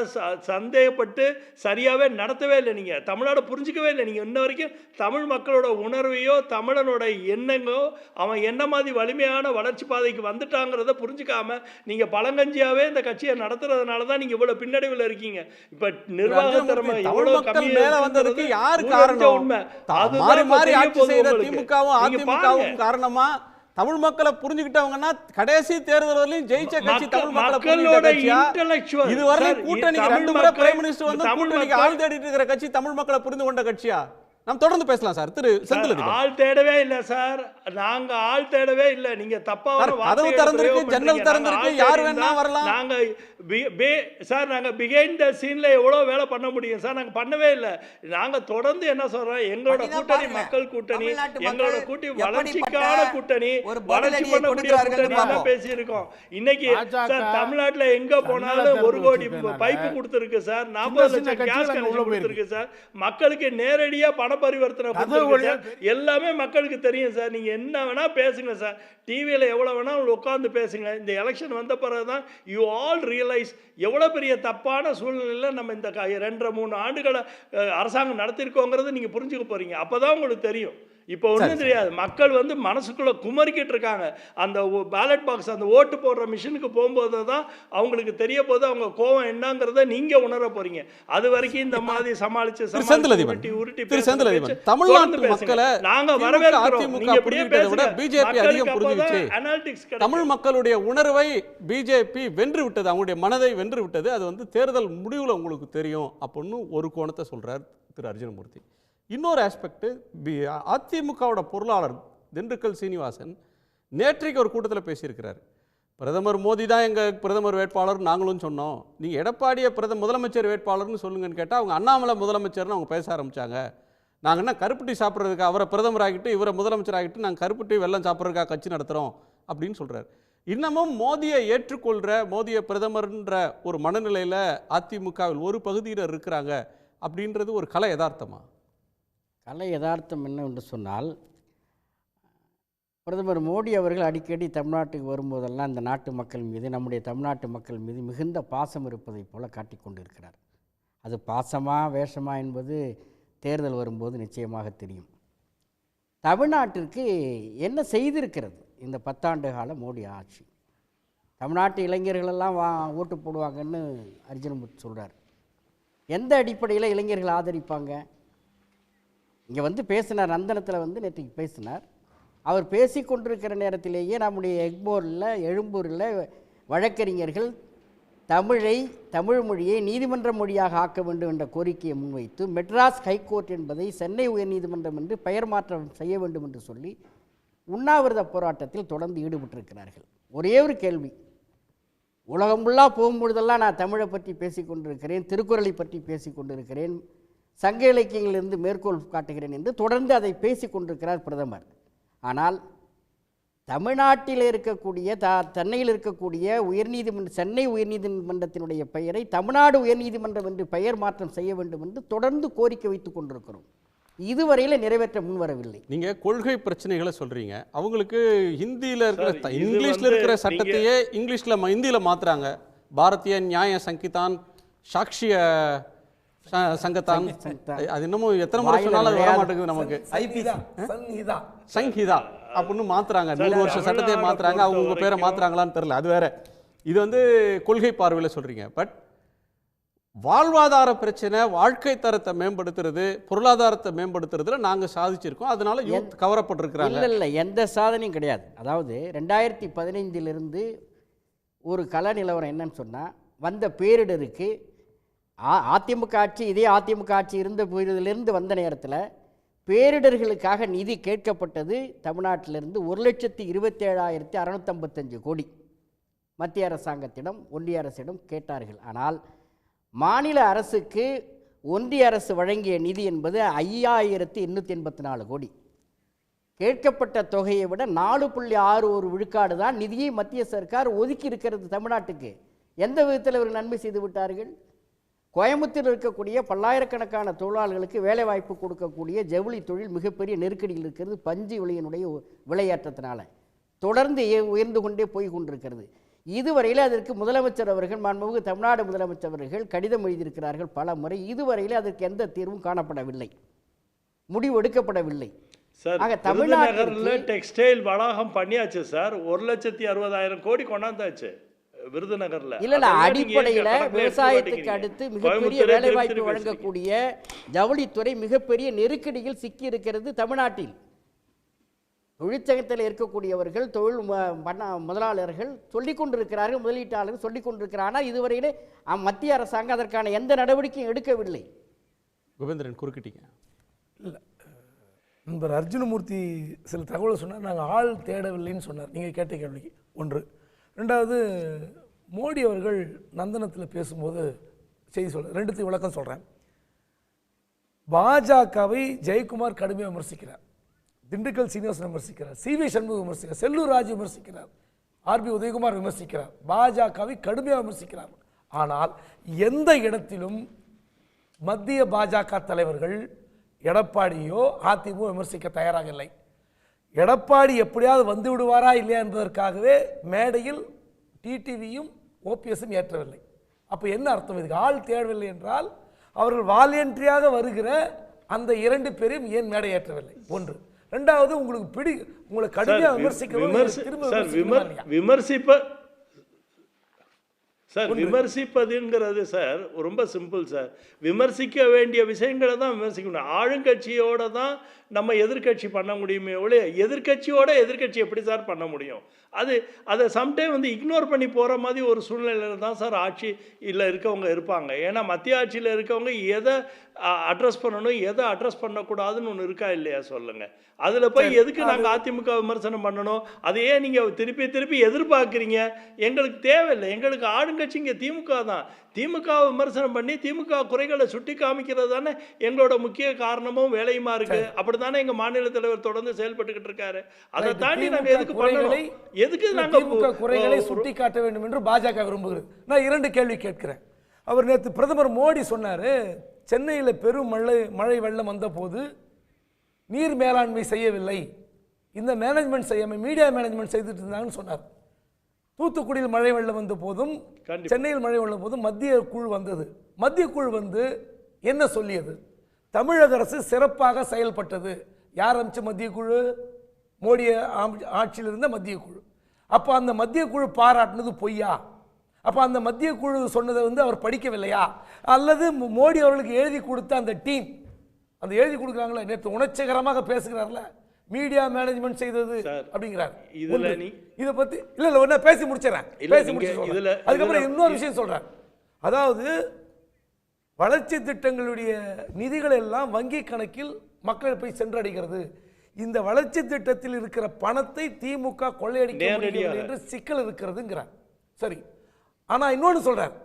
J: சந்தேகப்பட்டு சரியாவே நடத்தவே இல்லை. நீங்க தமிழ்நாடு புரிஞ்சுக்கவே இல்லை. நீங்க இன்ன வரைக்கும் தமிழ் மக்களோட உணர்வையோ தமிழனோட எண்ணங்களோ அவன் என்ன மாதிரி வலிமையான வளர்ச்சி பாதைக்கு வந்துட்டாங்கிறத புரிஞ்சுக்காம நீங்க பழங்கஞ்சியாவே இந்த கட்சியை நடத்துறதுனால தான் நீங்க இவ்வளவு பின்னடைவில் இருக்கீங்க. இப்ப நிர்வாக திறமை
F: மக்கள் மேல வந்ததுக்கு யாரு காரணம்? மாறி மாறி ஆட்சி செய்த திமுகவும் அதிமுகவும் காரணமா? தமிழ் மக்களை புரிஞ்சுக்கிட்டவங்கன்னா கடைசி தேர்தல் வரையிலும் ஜெயிச்ச கட்சி தமிழ் மக்களை புரிஞ்சுக்கிட்ட கட்சியா? இதுவரை கூட்டணிக்கு 2 முறை பிரைம் மினிஸ்டர் வந்து கூட்டணிக்கு ஆள் தேடிட்டு இருக்கிற கட்சி தமிழ் மக்களை புரிந்து கொண்ட கட்சியா? நாம் தொடர்ந்து பேசலாம் சார். திரு செந்தில்,
J: ஆள் தேடவே இல்லை சார், நாங்க ஆள் தேடவே இல்லை. நீங்க தப்பா
F: கதவு திறந்திருக்கு, ஜன்னல் திறந்திருக்கு, யார் வேணா வரலாம்.
J: நாங்க சார் நாங்க பிஹைண்ட் த சீன்ல எவ்வளவு வேலை பண்ண முடியும் சார்? நாங்க பண்ணவே இல்லை. நாங்க தொடர்ந்து என்ன சொல்றோம், எங்களோட கூட்டணி மக்கள் கூட்டணி, எங்களோட கூட்டணி வளர்ச்சிக்கான கூட்டணி, வளர்ச்சி பண்ணக்கூடிய கூட்டணி பேசி இருக்கோம். இன்னைக்கு சார் தமிழ்நாட்டுல எங்க போனாலும் 1 கோடி பைப்பு கொடுத்திருக்கு சார், 40 லட்சம் கேஸ் கனெக்ஷன் கொடுத்திருக்கு சார். மக்களுக்கு நேரடியா பண பரிவர்த்தனை எல்லாமே மக்களுக்கு தெரியும் சார். நீங்க என்ன வேணா பேசுங்க சார், டிவியில எவ்வளவு வேணா உட்கார்ந்து பேசுங்க. இந்த எலெக்ஷன் வந்த பிறகுதான் யூ ஆல் ரியலைஸ் எவ்வளவு பெரிய தப்பான சூழ்நிலையில நம்ம இந்த 2-3 ஆண்டுகளை அரசாங்கம் நடத்திருக்கோங்கிறது நீங்க புரிஞ்சுக்க போறீங்க. அப்பதான் உங்களுக்கு தெரியும் இப்போ ஒன்றும் தெரியாது. மக்கள் வந்து மனசுக்குள்ளே குமரிக்கிட்டு இருக்காங்க. அந்த பேலட் பாக்ஸ், அந்த ஓட்டு போடுற மிஷினுக்கு போகும்போது தான் அவங்களுக்கு தெரிய போது அவங்க கோவம் என்னங்கிறத நீங்கள் உணர போறீங்க. அது வரைக்கும் இந்த மாதிரி சமாளிச்சு
F: தமிழ்நாட்டு மக்களை
J: நாங்கள் வரவேற்கிறோம். நீங்க இப்படியே பேசுங்க.
F: பிஜேபி அதிகம் புரிஞ்சுச்சு. தமிழ் மக்களுடைய உணர்வை பிஜேபி வென்று விட்டது, அவங்களுடைய மனதை வென்று விட்டது. அது வந்து தேர்தல் முடிவில் உங்களுக்கு தெரியும் அப்படின்னு ஒரு கோணத்தை சொல்றார் திரு அர்ஜுனமூர்த்தி. இன்னொரு ஆஸ்பெக்ட், அதிமுகவோட பொருளாளர் திண்டுக்கல் சீனிவாசன் நேற்றைக்கு ஒரு கூட்டத்தில் பேசியிருக்கிறார். பிரதமர் மோடி தான் எங்கள் பிரதமர் வேட்பாளர் நாங்களும் சொன்னோம், நீங்கள் எடப்பாடியை முதலமைச்சர் வேட்பாளர்னு சொல்லுங்கன்னு கேட்டால் அவங்க அண்ணாமலை முதலமைச்சர்னு அவங்க பேச ஆரம்பித்தாங்க. நாங்கள் என்ன கருப்பட்டி சாப்பிட்றதுக்கு அவரை பிரதமர் ஆகிட்டு இவரை முதலமைச்சர் ஆகிட்டு நாங்கள் கருப்பட்டி வெள்ளம் சாப்பிட்றதுக்காக கட்சி நடத்துகிறோம் அப்படின்னு சொல்கிறார். இன்னமும் மோடியை ஏற்றுக்கொள்கிற, மோடியை பிரதமர்ன்ற ஒரு மனநிலையில் அதிமுகவில் ஒரு பகுதியில் இருக்கிறாங்க அப்படின்றது ஒரு கலை யதார்த்தமா?
H: கலை யதார்த்தம் என்னவென்று சொன்னால், பிரதமர் மோடி அவர்கள் அடிக்கடி தமிழ்நாட்டுக்கு வரும்போதெல்லாம் இந்த நாட்டு மக்கள் மீது, நம்முடைய தமிழ்நாட்டு மக்கள் மீது மிகுந்த பாசம் இருப்பதைப் போல காட்டிக்கொண்டிருக்கிறார். அது பாசமா வேஷமா என்பது தேர்தல் வரும்போது நிச்சயமாக தெரியும். தமிழ்நாட்டிற்கு என்ன செய்திருக்கிறது இந்த 10 ஆண்டு கால மோடி ஆட்சி? தமிழ்நாட்டு இளைஞர்களெல்லாம் ஓட்டு போடுவாங்கன்னு அர்ஜுனமூர்த்தி சொல்கிறார். எந்த அடிப்படையில் இளைஞர்கள் ஆதரிப்பாங்க? இங்கே வந்து பேசினார், நந்தனத்தில் வந்து நேற்றைக்கு பேசினார். அவர் பேசி கொண்டிருக்கிற நேரத்திலேயே நம்முடைய எக்மோரில், எழும்பூரில் வழக்கறிஞர்கள் தமிழ் மொழியை நீதிமன்ற மொழியாக ஆக்க வேண்டும் என்ற கோரிக்கையை முன்வைத்து மெட்ராஸ் ஹைகோர்ட் என்பதை சென்னை உயர்நீதிமன்றம் என்று பெயர் மாற்றம் செய்ய வேண்டும் என்று சொல்லி உண்ணாவிரத போராட்டத்தில் தொடர்ந்து ஈடுபட்டிருக்கிறார்கள். ஒரே ஒரு கேள்வி, உலகம் ஃபுல்லாக போகும்பொழுதெல்லாம் நான் தமிழை பற்றி பேசி கொண்டிருக்கிறேன், திருக்குறளை பற்றி பேசி கொண்டிருக்கிறேன், சங்க இலக்கியங்களிலிருந்து மேற்கோள் காட்டுகிறேன் என்று தொடர்ந்து அதை பேசி கொண்டிருக்கிறார் பிரதமர். ஆனால் தமிழ்நாட்டில் இருக்கக்கூடிய சென்னையில் இருக்கக்கூடிய சென்னை உயர்நீதிமன்றத்தினுடைய பெயரை தமிழ்நாடு உயர்நீதிமன்றம் என்று பெயர் மாற்றம் செய்ய வேண்டும் என்று தொடர்ந்து கோரிக்கை வைத்துக் கொண்டிருக்கிறோம். இதுவரையில் நிறைவேற்ற முன்வரவில்லை.
F: நீங்க கொள்கை பிரச்சனைகளை சொல்றீங்க, அவங்களுக்கு ஹிந்தியில் இருக்கிற இங்கிலீஷ்ல இருக்கிற சட்டத்தையே ஹிந்தியில மாத்துறாங்க. பாரதிய நியாய சங்கிதான், சாட்சிய சங்கத்தான், அது இன்னமும் எத்தனை முறை சொன்னாலும் அது வர மாட்டேங்குது நமக்கு. சங்கீதா அப்படின்னு மாத்துறாங்க. 100 வருஷ சட்டத்தையே மாத்துறாங்க. அவங்க உங்க பேரை மாத்துறாங்களான்னு தெரியல, அது வேற. இது வந்து கொள்கை பார்வையில் சொல்றீங்க. பட் வாழ்வாதார பிரச்சனை, வாழ்க்கை தரத்தை மேம்படுத்துறது, பொருளாதாரத்தை மேம்படுத்துறதுல நாங்கள் சாதிச்சிருக்கோம். அதனால யூத் கவரப்பட்டிருக்கிறாங்க.
H: இல்லை, எந்த சாதனையும் கிடையாது. அதாவது 2015 ஒரு கள நிலவரம் என்னன்னு சொன்னால், வந்த பேரிடருக்கு அதிமுக ஆட்சி, இதே அதிமுக ஆட்சி இருந்த போதிலிருந்து வந்த நேரத்தில் பேரிடர்களுக்காக நிதி கேட்கப்பட்டது தமிழ்நாட்டிலிருந்து 1,27,655 கோடி மத்திய அரசாங்கத்திடம், ஒன்றிய அரசிடம் கேட்டார்கள். ஆனால் மாநில அரசுக்கு ஒன்றிய அரசு வழங்கிய நிதி என்பது 5,884 கோடி. கேட்கப்பட்ட தொகையை விட 4.61 விழுக்காடு தான் நிதியை மத்திய சர்க்கார் ஒதுக்கி இருக்கிறது தமிழ்நாட்டுக்கு. எந்த விதத்தில் இவர்கள் நன்மை செய்து விட்டார்கள்? கோயம்புத்தூரில் இருக்கக்கூடிய பல்லாயிரக்கணக்கான தொழிலாளர்களுக்கு வேலைவாய்ப்பு கொடுக்கக்கூடிய ஜவுளி தொழில் மிகப்பெரிய நெருக்கடியில் இருக்கிறது. பஞ்சு விலையினுடைய விலையேற்றத்தினால தொடர்ந்து உயர்ந்து கொண்டே போய் கொண்டிருக்கிறது. இதுவரையில் அதற்கு முதலமைச்சர் அவர்கள், மாண்புமிகு தமிழ்நாடு முதலமைச்சர் அவர்கள் கடிதம் எழுதியிருக்கிறார்கள் பல முறை. இதுவரையில் அதற்கு எந்த தீர்வும் காணப்படவில்லை, முடிவு எடுக்கப்படவில்லை.
J: சார், தமிழ்நாட்டில் டெக்ஸ்டைல் வளாகம் பண்ணியாச்சு சார். 1,60,000 கோடி கொண்டாந்தாச்சு விருதுநகர்ல.
H: இல்ல, அடிப்படையில் விவசாயத்துக்கு அடுத்து மிகப்பெரிய வேலைவாய்ப்பு வழங்கக்கூடிய ஜவுளித்துறை மிகப்பெரிய நெருக்கடியில் சிக்கி இருக்கிறது தமிழ்நாட்டில். தொழிற்சங்கத்தில் இருக்கக்கூடியவர்கள், தொழில் முதலாளர்கள் சொல்லிக் கொண்டிருக்கிறார்கள், முதலீட்டாளர்கள் சொல்லிக் கொண்டிருக்கிறார். ஆனால் இதுவரையிலே மத்திய அரசாங்கம் அதற்கான எந்த நடவடிக்கையும் எடுக்கவில்லை.
F: கோவிந்தரன் குறுக்கிட்டீங்க.
G: இல்லை, நண்பர் அர்ஜுனமூர்த்தி சில தகவலை சொன்னார், நாங்கள் ஆள் தேடவில்லைன்னு சொன்னார். நீங்கள் கேட்ட கேள்விக்கு ஒன்று. ரெண்டாவது, மோடி அவர்கள் நந்தனத்தில் பேசும்போது செய்தி சொல்கிறார், ரெண்டுத்தையும் விளக்கம் சொல்கிறேன். பாஜகவை ஜெயக்குமார் கடுமையாக விமர்சிக்கிறார், திண்டுக்கல் சீனிவாசன் விமர்சிக்கிறார், சி.வி. சண்முகம் விமர்சிக்கிறார், செல்லூர் ராஜு விமர்சிக்கிறார், ஆர்.பி. உதயகுமார் விமர்சிக்கிறார், பாஜகவை கடுமையாக விமர்சிக்கிறார். ஆனால் எந்த இடத்திலும் மத்திய பாஜக தலைவர்கள் எடப்பாடியோ அதிமுக விமர்சிக்க தயாராக இல்லை. எடப்பாடி எப்படியாவது வந்து விடுவாரா இல்லையா என்பதற்காகவே மேடையில் டிடிவியும் ஓபிஎஸும் ஏற்றவில்லை. அப்போ என்ன அர்த்தம்? இதுக்கு ஆள் தேடவில்லை என்றால் அவர்கள் வாலண்டியாக வருகிற அந்த 2 பேரையும் ஏன் மேடை ஏற்றவில்லை? ஒன்று. ரெண்டாவது உங்களுக்கு உங்களை கடுமையா
J: விமர்சிப்பதுங்கிறது சார் ரொம்ப சிம்பிள் சார். விமர்சிக்க வேண்டிய விஷயங்களை தான் விமர்சிக்கணும். ஆளுங்கட்சியோட தான் நம்ம எதிர்கட்சி பண்ண முடியுமே ஒழிய எதிர்கட்சியோட எதிர்கட்சி எப்படி சார் பண்ண முடியும்? அதை சம்டைம் இக்னோர் பண்ணி போகிற மாதிரி ஒரு சூழ்நிலையில் தான் சார் ஆட்சியில் இருக்கவங்க இருப்பாங்க. ஏன்னா மத்திய ஆட்சியில் இருக்கவங்க எதை அட்ரஸ் பண்ணணும் எதை அட்ரஸ் பண்ணக்கூடாதுன்னு ஒன்று இருக்கா இல்லையா சொல்லுங்கள். அதில் போய் எதுக்கு நாங்கள் அதிமுக விமர்சனம் பண்ணணும்? அதையே நீங்கள் திருப்பி திருப்பி எதிர்பார்க்குறீங்க. எங்களுக்கு தேவையில்லை. எங்களுக்கு ஆளுங்கட்சி இங்கே திமுக தான். திமுக விமர்சனம் பண்ணி திமுக குறைகளை சுட்டி காமிக்கிறது தானே எங்களோட முக்கிய காரணமும் வேலையுமா இருக்கு. அப்படி தானே எங்கள் மாநில தலைவர் தொடர்ந்து செயல்பட்டுக்கிட்டு இருக்காரு. அதை தாண்டி நாங்கள் எதுக்கு பண்ணணும்? எதுக்கு நாங்கள்
G: குறைகளை சுட்டி காட்ட வேண்டும் என்று பாஜக விரும்புகிறது. நான் 2 கேள்வி கேட்கிறேன். அவர் நேற்று பிரதமர் மோடி சொன்னார், சென்னையில் பெரும் மழை வெள்ளம் வந்த போது நீர் மேலாண்மை செய்யவில்லை, இந்த மேனேஜ்மெண்ட் செய்யாமல் மீடியா மேனேஜ்மெண்ட் செய்துட்டு இருந்தாங்கன்னு சொன்னார். தூத்துக்குடியில் மழை வெள்ளம் வந்த போதும் சென்னையில் மழை வெள்ளம் போதும் மத்திய குழு வந்தது. மத்திய குழு என்ன சொல்லியது? தமிழக அரசு சிறப்பாக செயல்பட்டது. யார் அமைச்ச மத்திய குழு? மோடி ஆட்சியில் இருந்த மத்திய குழு. அப்போ அந்த மத்திய குழு பாராட்டினது பொய்யா? அப்போ அந்த மத்திய குழு சொன்னதை அவர் படிக்கவில்லையா? அல்லது மோடி அவர்களுக்கு எழுதி கொடுத்த அந்த டீம் அந்த எழுதி கொடுக்குறாங்களே, நேற்று உணர்ச்சிகரமாக பேசுகிறார்ல, மீடியா மேனேஜ்மெண்ட் செய்தது அப்படிங்கிறார். இதை பத்தி இல்ல ஒண்ணு பேசி முடிச்சிடறேன். அதுக்கப்புறம் இன்னொரு விஷயம் சொல்றேன். அதாவது வளர்ச்சி திட்டங்களுடைய நிதிகள் எல்லாம் வங்கி கணக்கில் மக்கள் போய் சென்றடைகிறது. இந்த வளர்ச்சி திட்டத்தில் இருக்கிற பணத்தை திமுக கொள்ளையடிக்க முடியவில்லை என்று சிக்கல் இருக்கிறதுங்கிறார். சரி, ஆனா இன்னொன்று சொல்றார்,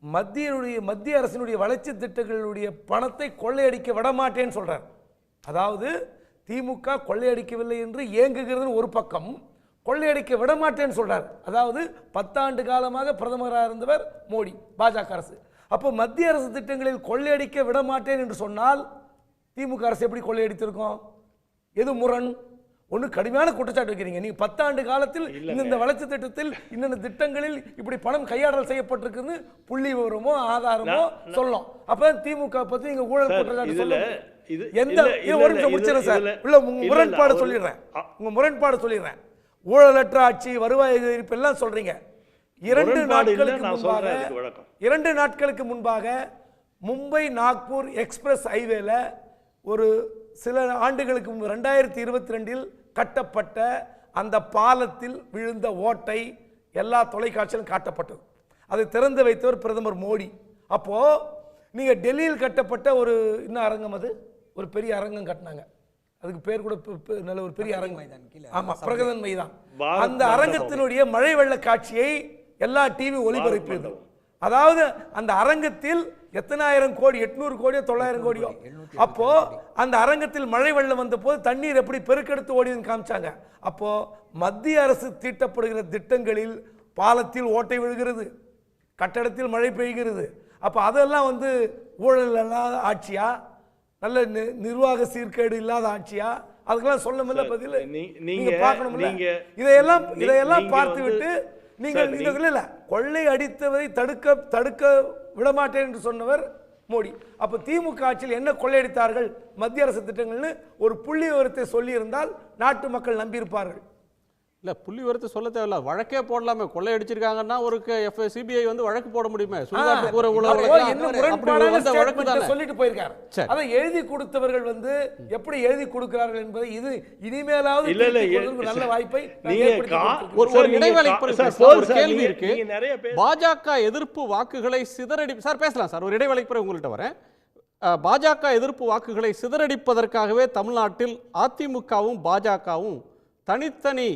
G: மத்திய அரசினுடைய வளர்ச்சி திட்டங்களுடைய பணத்தை கொள்ளையடிக்க விடமாட்டேன்னு சொல்றார். அதாவது திமுக கொள்ளையடிக்கவில்லை என்று ஏங்குகிறது ஒரு பக்கம், கொள்ளையடிக்க விடமாட்டேன்னு சொல்றார். அதாவது 10 ஆண்டு காலமாக பிரதமராக இருந்தவர் மோடி, பாஜக அரசு. அப்போ மத்திய அரசு திட்டங்களில் கொள்ளையடிக்க விடமாட்டேன் என்று சொன்னால் திமுக அரசு எப்படி கொள்ளையடித்திருக்கோம்? எது முரண்? ஒன்று கடுமையான குற்றச்சாட்டு வைக்கிறீங்க. நீங்க 10 ஆண்டு காலத்தில் இந்த வளர்ச்சி திட்டத்தில் இன்னொரு திட்டங்களில் இப்படி பணம் கையாடல் செய்யப்பட்டிருக்குன்னு புள்ளி விவரமோ ஆதாரமோ சொல்லணும். அப்ப திமுக பத்தி நீங்க ஊழல் குற்றச்சாட்டு சொல்லுங்க. எந்த ஒரு நிமிஷம் முடிச்சிடறேன் சார். உள்ள உங்க முரண்பாடு சொல்லிடுறேன். ஊழலற்ற ஆட்சி, வருவாய் அதிகரிப்பு எல்லாம் சொல்றீங்க. 2 நாட்களுக்கு முன்பாக மும்பை நாக்பூர் எக்ஸ்பிரஸ் ஹைவேல ஒரு சில ஆண்டுகளுக்கு முன்பு 2022 கட்டப்பட்ட அந்த பாலத்தில் விழுந்த ஓட்டை எல்லா தொலைக்காட்சியிலும் காட்டப்பட்டது. அதை திறந்து வைத்தவர் பிரதமர் மோடி. அப்போ நீங்க டெல்லியில் கட்டப்பட்ட ஒரு இன்னும் அரங்கம், அது ஒரு பெரிய அரங்கம் கட்டினாங்க. அதுக்கு பேர் கூட நல்ல ஒரு பெரிய அரங்கம். ஆமா, பிரகதன் மைதான். அந்த அரங்கத்தினுடைய மழை வெள்ள காட்சியை எல்லா டிவி ஒளிபரப்பியது. அதாவது அந்த அரங்கத்தில் எத்தனை ஆயிரம் கோடி, 800 கோடியோ 900 கோடியோ. அப்போ அந்த அரங்கத்தில் மழை வெள்ளம் வந்த போது தண்ணீர் எப்படி பெருக்கெடுத்து ஓடியதுன்னு காமிச்சாங்க. அப்போ மத்திய அரசு தீட்டப்படுகிற திட்டங்களில் பாலத்தில் ஓட்டை விழுகிறது, கட்டடத்தில் மழை பெய்கிறது. அப்போ அதெல்லாம் ஊழல் இல்லாத ஆட்சியா, நல்ல நிர்வாக சீர்கேடு இல்லாத ஆட்சியா? அதுக்கெல்லாம் சொல்ல பதில் நீங்க பார்க்கணும். இதையெல்லாம் பார்த்துவிட்டு நீங்கள் கொள்ளை அடித்தவரை தடுக்க விடமாட்டேன் என்று சொன்னவர் மோடி. அப்ப திமுக ஆட்சியில் என்ன கொள்ளையடித்தார்கள் மத்திய அரசு திட்டங்கள்னு ஒரு புள்ளி விவரத்தை சொல்லி இருந்தால் நாட்டு மக்கள் நம்பியிருப்பார்கள்.
F: இல்ல, புள்ளி விவரத்தை சொல்ல தேவையில்ல, வழக்கே போடலாமே. கொள்ளையடிச்சிருக்காங்கன்னா ஒரு சிபிஐ வழக்கு போட முடியுமே.
G: சொல்லிட்டு போயிருக்காரு. அதை எழுதி கொடுத்தவர்கள் எப்படி எழுதி கொடுக்கிறார்கள் என்பதை இது இனிமேலாவது நல்ல வாய்ப்பை
F: ஒரு கேள்வி இருக்கு. பாஜக எதிர்ப்பு வாக்குகளை சிதறடி சார் பேசலாம் சார். ஒரு இடைவேளைக்கு பிறகு உங்கள்கிட்ட வரேன். பாஜக எதிர்ப்பு வாக்குகளை சிதறடிப்பதற்காகவே தமிழ்நாட்டில் அதிமுகவும் பாஜகவும் தனித்தனி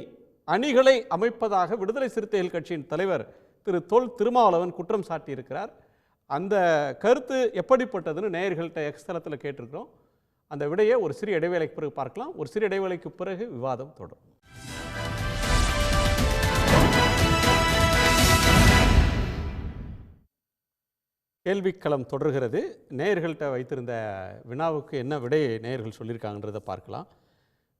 F: அணிகளை அமைப்பதாக விடுதலை சிறுத்தைகள் கட்சியின் தலைவர் திரு தொல் திருமாவளவன் குற்றம் சாட்டியிருக்கிறார். அந்த கருத்து எப்படிப்பட்டதுன்னு நேயர்கள்ட்ட எக்ஸ் தளத்தில் கேட்டிருக்கிறோம். அந்த விடையை ஒரு சிறிய இடைவேளைக்கு பிறகு பார்க்கலாம். ஒரு சிறிய இடைவேளைக்கு பிறகு விவாதம் தொடரும். கேள்விக்களம் தொடர்கிறது. நேயர்கள்ட்ட வைத்திருந்த வினாவுக்கு என்ன விடை நேயர்கள் சொல்லியிருக்காங்கன்றதை பார்க்கலாம்.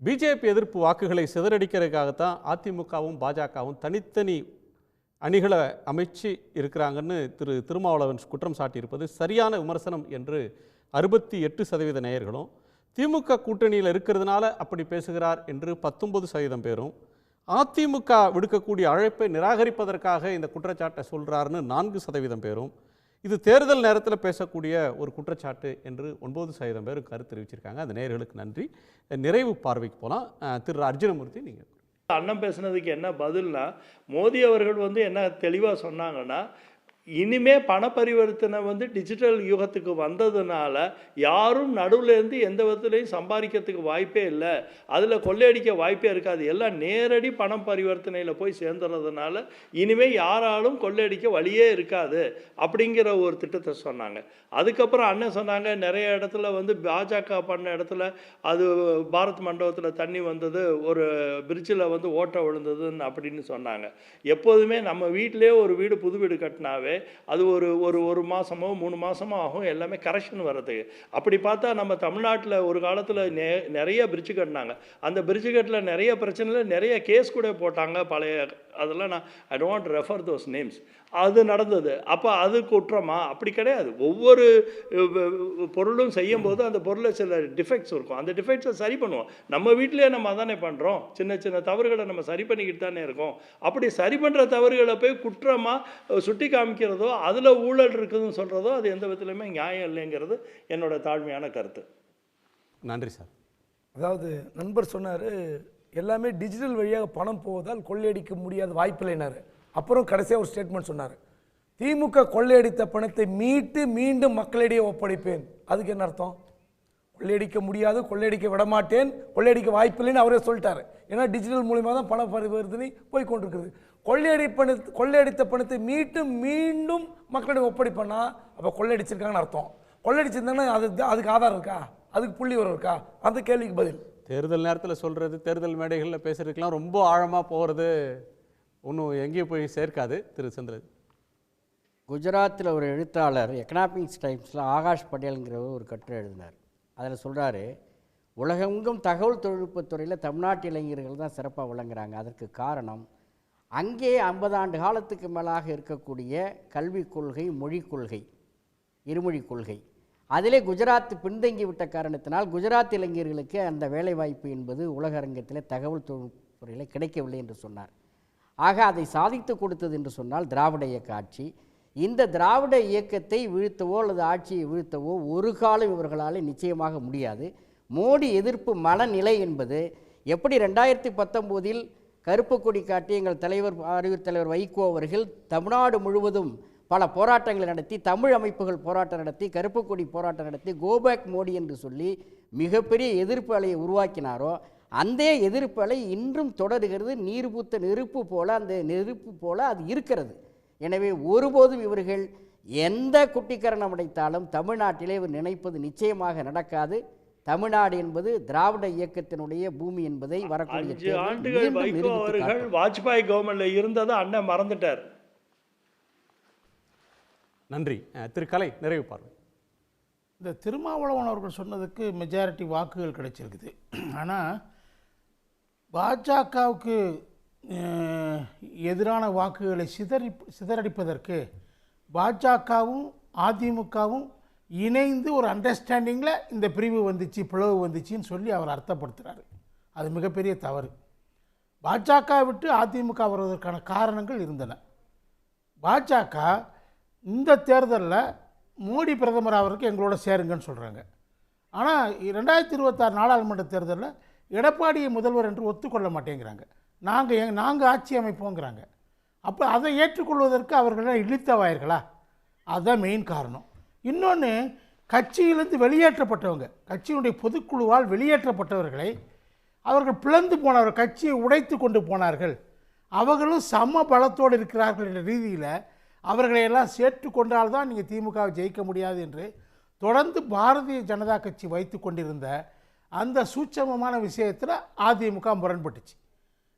F: பிஜேபி எதிர்ப்பு வாக்குகளை சிதறடிக்கிறதுக்காகத்தான் அதிமுகவும் பாஜகவும் தனித்தனி அணிகளை அமைச்சு இருக்கிறாங்கன்னு திரு திருமாவளவன் குற்றம் சாட்டியிருப்பது சரியான விமர்சனம் என்று 68% நேயர்களும், திமுக கூட்டணியில் இருக்கிறதுனால அப்படி பேசுகிறார் என்று 19% பேரும், அதிமுக விடுக்கக்கூடிய அழைப்பை நிராகரிப்பதற்காக இந்த குற்றச்சாட்டை சொல்கிறாருன்னு 4% பேரும், இது தேர்தல் நேரத்தில் பேசக்கூடிய ஒரு குற்றச்சாட்டு என்று 9% பேர் கருத்து தெரிவிச்சிருக்காங்க. அந்த நேயர்களுக்கு நன்றி. நிறைவு பார்வைக்கு போகலாம். திரு அர்ஜுனமூர்த்தி, நீங்கள்
J: அண்ணன் பேசுனதுக்கு என்ன பதில்னா, மோடி அவர்கள் என்ன தெளிவாக சொன்னாங்கன்னா, இனிமே பண பரிவர்த்தனை டிஜிட்டல் யுகத்துக்கு வந்ததுனால யாரும் நடுவுலேருந்து எந்த விதத்துலையும் சம்பாதிக்கிறதுக்கு வாய்ப்பே இல்லை, அதில் கொள்ளையடிக்க வாய்ப்பே இருக்காது, எல்லாம் நேரடி பணம் பரிவர்த்தனையில் போய் சேர்ந்துறதுனால இனிமேல் யாராலும் கொள்ளையடிக்க வழியே இருக்காது அப்படிங்கிற ஒரு திட்டத்தை சொன்னாங்க. அதுக்கப்புறம் அண்ணன் சொன்னாங்க, நிறைய இடத்துல பாஜக பண்ண இடத்துல அது பாரத் மண்டபத்தில் தண்ணி வந்தது, ஒரு பிரிட்ஜில் ஓட்டை விழுந்ததுன்னு அப்படின்னு சொன்னாங்க. எப்போதுமே நம்ம வீட்டிலே ஒரு வீடு, புது வீடு கட்டினாவே அது ஒரு மாதமோ 3 மாதமோ ஆகும் எல்லாமே கரெக்ஷன் வர்றதுக்கு. அப்படி பார்த்தா நம்ம தமிழ்நாட்டில் ஒரு காலத்தில் நிறைய பிரிட்ஜு கட்டினாங்க. அந்த பிரிட்ஜு கட்டில் நிறைய பிரச்சனையில் நிறைய கேஸ் கூட போட்டாங்க பழைய. அதெல்லாம் நான் I don't refer those names. அது நடந்தது. அப்போ அது குற்றமா? அப்படி கிடையாது. ஒவ்வொரு பொருளும் செய்யும் போது அந்த பொருளில் சில டிஃபெக்ட்ஸ் இருக்கும். அந்த டிஃபெக்ட்ஸை சரி பண்ணுவோம். நம்ம வீட்டிலே நம்ம அதானே பண்ணுறோம். சின்ன சின்ன தவறுகளை நம்ம சரி பண்ணிக்கிட்டு தானே இருக்கோம். அப்படி சரி பண்ணுற தவறுகளை போய் குற்றமாக சுட்டி காமிக்கிறதோ, அதில் ஊழல் இருக்குதுன்னு சொல்கிறதோ, அது எந்த விதத்துலையுமே நியாயம் இல்லைங்கிறது என்னோட தாழ்மையான கருத்து.
F: நன்றி சார்.
G: அதாவது நண்பர் சொன்னார், எல்லாமே டிஜிட்டல் வழியாக பணம் போவதால் கொள்ளையடிக்க முடியாத வாய்ப்பில்லைனார். அப்புறம் கடைசியாக ஒரு ஸ்டேட்மெண்ட் சொன்னார், திமுக கொள்ளையடித்த பணத்தை மீட்டு மீண்டும் மக்களிடையே ஒப்படைப்பேன். அதுக்கு என்ன அர்த்தம்? கொள்ளையடிக்க முடியாது, கொள்ளையடிக்க விடமாட்டேன், கொள்ளையடிக்க வாய்ப்பில்லைன்னு அவரே சொல்லிட்டாரு. ஏன்னா டிஜிட்டல் மூலியமாக தான் பண பரிவர்த்தனை போய் கொண்டிருக்கிறது. கொள்ளையடித்த பணத்தை மீண்டும் மக்களிடம் ஒப்படைப்பேன்னா அப்போ கொள்ளையடிச்சிருக்காங்கன்னு அர்த்தம். கொள்ளையடிச்சிருந்தாங்கன்னா அதுக்கு ஆதாரம் இருக்கா? அதுக்கு புள்ளி வரம் இருக்கா? அந்த கேள்விக்கு பதில்.
F: தேர்தல் நேரத்தில் சொல்கிறது, தேர்தல் மேடைகளில் பேசுறதுக்கெல்லாம் ரொம்ப ஆழமாக போகிறது ஒன்றும் எங்கேயும் போய் சேர்க்காது. திரு சந்திரன்,
H: குஜராத்தில் ஒரு எழுத்தாளர் எக்கனாமிக்ஸ் டைம்ஸில் ஆகாஷ் பட்டேலுங்கிற ஒரு கட்டுரை எழுதினார். அதில் சொல்கிறாரு, உலகெங்கும் தகவல் தொழில்நுட்பத்துறையில் தமிழ்நாட்டு இளைஞர்கள் தான் சிறப்பாக விளங்குறாங்க. அதற்கு காரணம் அங்கே 50 ஆண்டு காலத்துக்கு மேலாக இருக்கக்கூடிய கல்விக் கொள்கை, மொழிக் கொள்கை, இருமொழி கொள்கை. அதிலே குஜராத் பின்தங்கி விட்ட காரணத்தினால் குஜராத் இளைஞர்களுக்கு அந்த வேலைவாய்ப்பு என்பது உலக அரங்கத்தில் தகவல் தொழில்நுட்பத்துறையில் கிடைக்கவில்லை என்று சொன்னார். ஆக அதை சாதித்து கொடுத்தது என்று சொன்னால் திராவிட இயக்க ஆட்சி. இந்த திராவிட இயக்கத்தை வீழ்த்தவோ அல்லது ஆட்சியை வீழ்த்தவோ ஒரு காலம் இவர்களால் நிச்சயமாக முடியாது. மோடி எதிர்ப்பு மனநிலை என்பது எப்படி 2019 கருப்பு கொடி காட்டி எங்கள் அறிவியல் தலைவர் வைகோ அவர்கள் தமிழ்நாடு முழுவதும் பல போராட்டங்களை நடத்தி, தமிழ் அமைப்புகள் போராட்டம் நடத்தி, கருப்பு கொடி போராட்டம் நடத்தி, கோபேக் மோடி என்று சொல்லி மிகப்பெரிய எதிர்ப்பு அலையை உருவாக்கினாரோ, அந்த எதிர்ப்பு அலை இன்றும் தொடர்கிறது. நீர் பூத்த நெருப்பு போல அந்த நெருப்பு போல அது இருக்கிறது. எனவே ஒருபோதும் இவர்கள் எந்த குட்டிக்கரணம் அடைத்தாலும் தமிழ்நாட்டிலே இவர் நினைப்பது நிச்சயமாக நடக்காது. தமிழ்நாடு என்பது திராவிட இயக்கத்தினுடைய பூமி என்பதை வரக்கூடிய
J: 5 ஆண்டுகள் வைகோ அவர்கள் வாஜ்பாய் கவர்மெண்ட்ல இருந்ததை அண்ணன் மறந்துட்டார்.
F: நன்றி. திரு கலை, நிறைவு பார்வை.
I: இந்த திருமாவளவன் அவர்கள் சொன்னதுக்கு மெஜாரிட்டி வாக்குகள் கிடைச்சிருக்குது. ஆனால் பாஜகவுக்கு எதிரான வாக்குகளை சிதறடிப்பதற்கு பாஜகவும் அதிமுகவும் இணைந்து ஒரு அண்டர்ஸ்டாண்டிங்கில் இந்த பிரிவு வந்துச்சு, பிளவு வந்துச்சின்னு சொல்லி அவர் அர்த்தப்படுத்துகிறார். அது மிகப்பெரிய தவறு. பாஜக விட்டு அதிமுக வருவதற்கான காரணங்கள் இருந்தன. பாஜக இந்த தேர்தலில் மோடி பிரதமர் ஆவதற்கு எங்களோட சேருங்கன்னு சொல்கிறாங்க. ஆனால் 2026 நாடாளுமன்ற தேர்தலில் எடப்பாடியை முதல்வர் என்று ஒத்துக்கொள்ள மாட்டேங்கிறாங்க. நாங்கள் ஆட்சி அமைப்போங்கிறாங்க. அப்போ அதை ஏற்றுக்கொள்வதற்கு அவர்கள் இழித்தவாயர்களா? அதுதான் மெயின் காரணம். இன்னொன்று, கட்சியிலிருந்து வெளியேற்றப்பட்டவங்க, கட்சியினுடைய பொதுக்குழுவால் வெளியேற்றப்பட்டவர்களை அவர்கள் பிளந்து போனவர்கள், கட்சியை உடைத்து கொண்டு போனார்கள். அவர்களும் சம பலத்தோடு இருக்கிறார்கள் என்ற ரீதியில் அவர்களையெல்லாம் சேர்த்து கொண்டால்தான் நீங்கள் திமுகவை ஜெயிக்க முடியாது என்று தொடர்ந்து பாரதிய ஜனதா கட்சி வைத்து கொண்டிருந்த அந்த சூட்சமமான விஷயத்தில் அதிமுக முரண்பட்டுச்சு.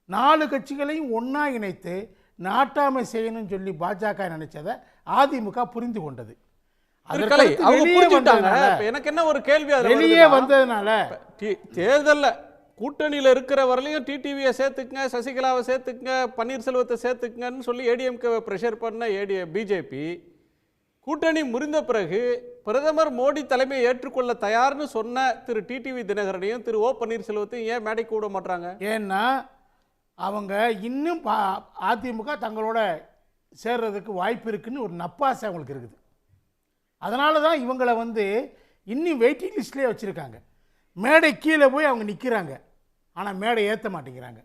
I: 4 கட்சிகளையும் ஒன்றா இணைத்து நாட்டாமை செய்யணும்னு சொல்லி பாஜக நினைச்சதை அதிமுக புரிந்து கொண்டது.
F: எனக்கு என்ன ஒரு கேள்வி,
I: வெளியே வந்ததுனால
F: தேர்தல்ல கூட்டணியில் இருக்கிற வரலையும் டிடிவியை சேர்த்துக்குங்க, சசிகலாவை சேர்த்துக்குங்க, பன்னீர்செல்வத்தை சேர்த்துக்குங்கன்னு சொல்லி ஏடிஎம்கே ப்ரெஷர் பண்ண பிஜேபி கூட்டணி முறிந்த பிறகு பிரதமர் மோடி தலைமையை ஏற்றுக்கொள்ள தயார்னு சொன்ன திரு டிடிவி தினகரனையும் திரு ஓ பன்னீர்செல்வத்தையும் ஏன் மேடைக்கு விட மாட்டாங்க?
I: ஏன்னா அவங்க இன்னும் அதிமுக தங்களோட சேர்றதுக்கு வாய்ப்பு இருக்குன்னு ஒரு நப்பாசை அவங்களுக்கு இருக்குது. அதனால தான் இவங்களை இன்னும் வெயிட்டிங் லிஸ்ட்லேயே வச்சுருக்காங்க. மேடை கீழே போய் அவங்க நிற்கிறாங்க, ஆனால் மேடை ஏற்ற மாட்டேங்கிறாங்க,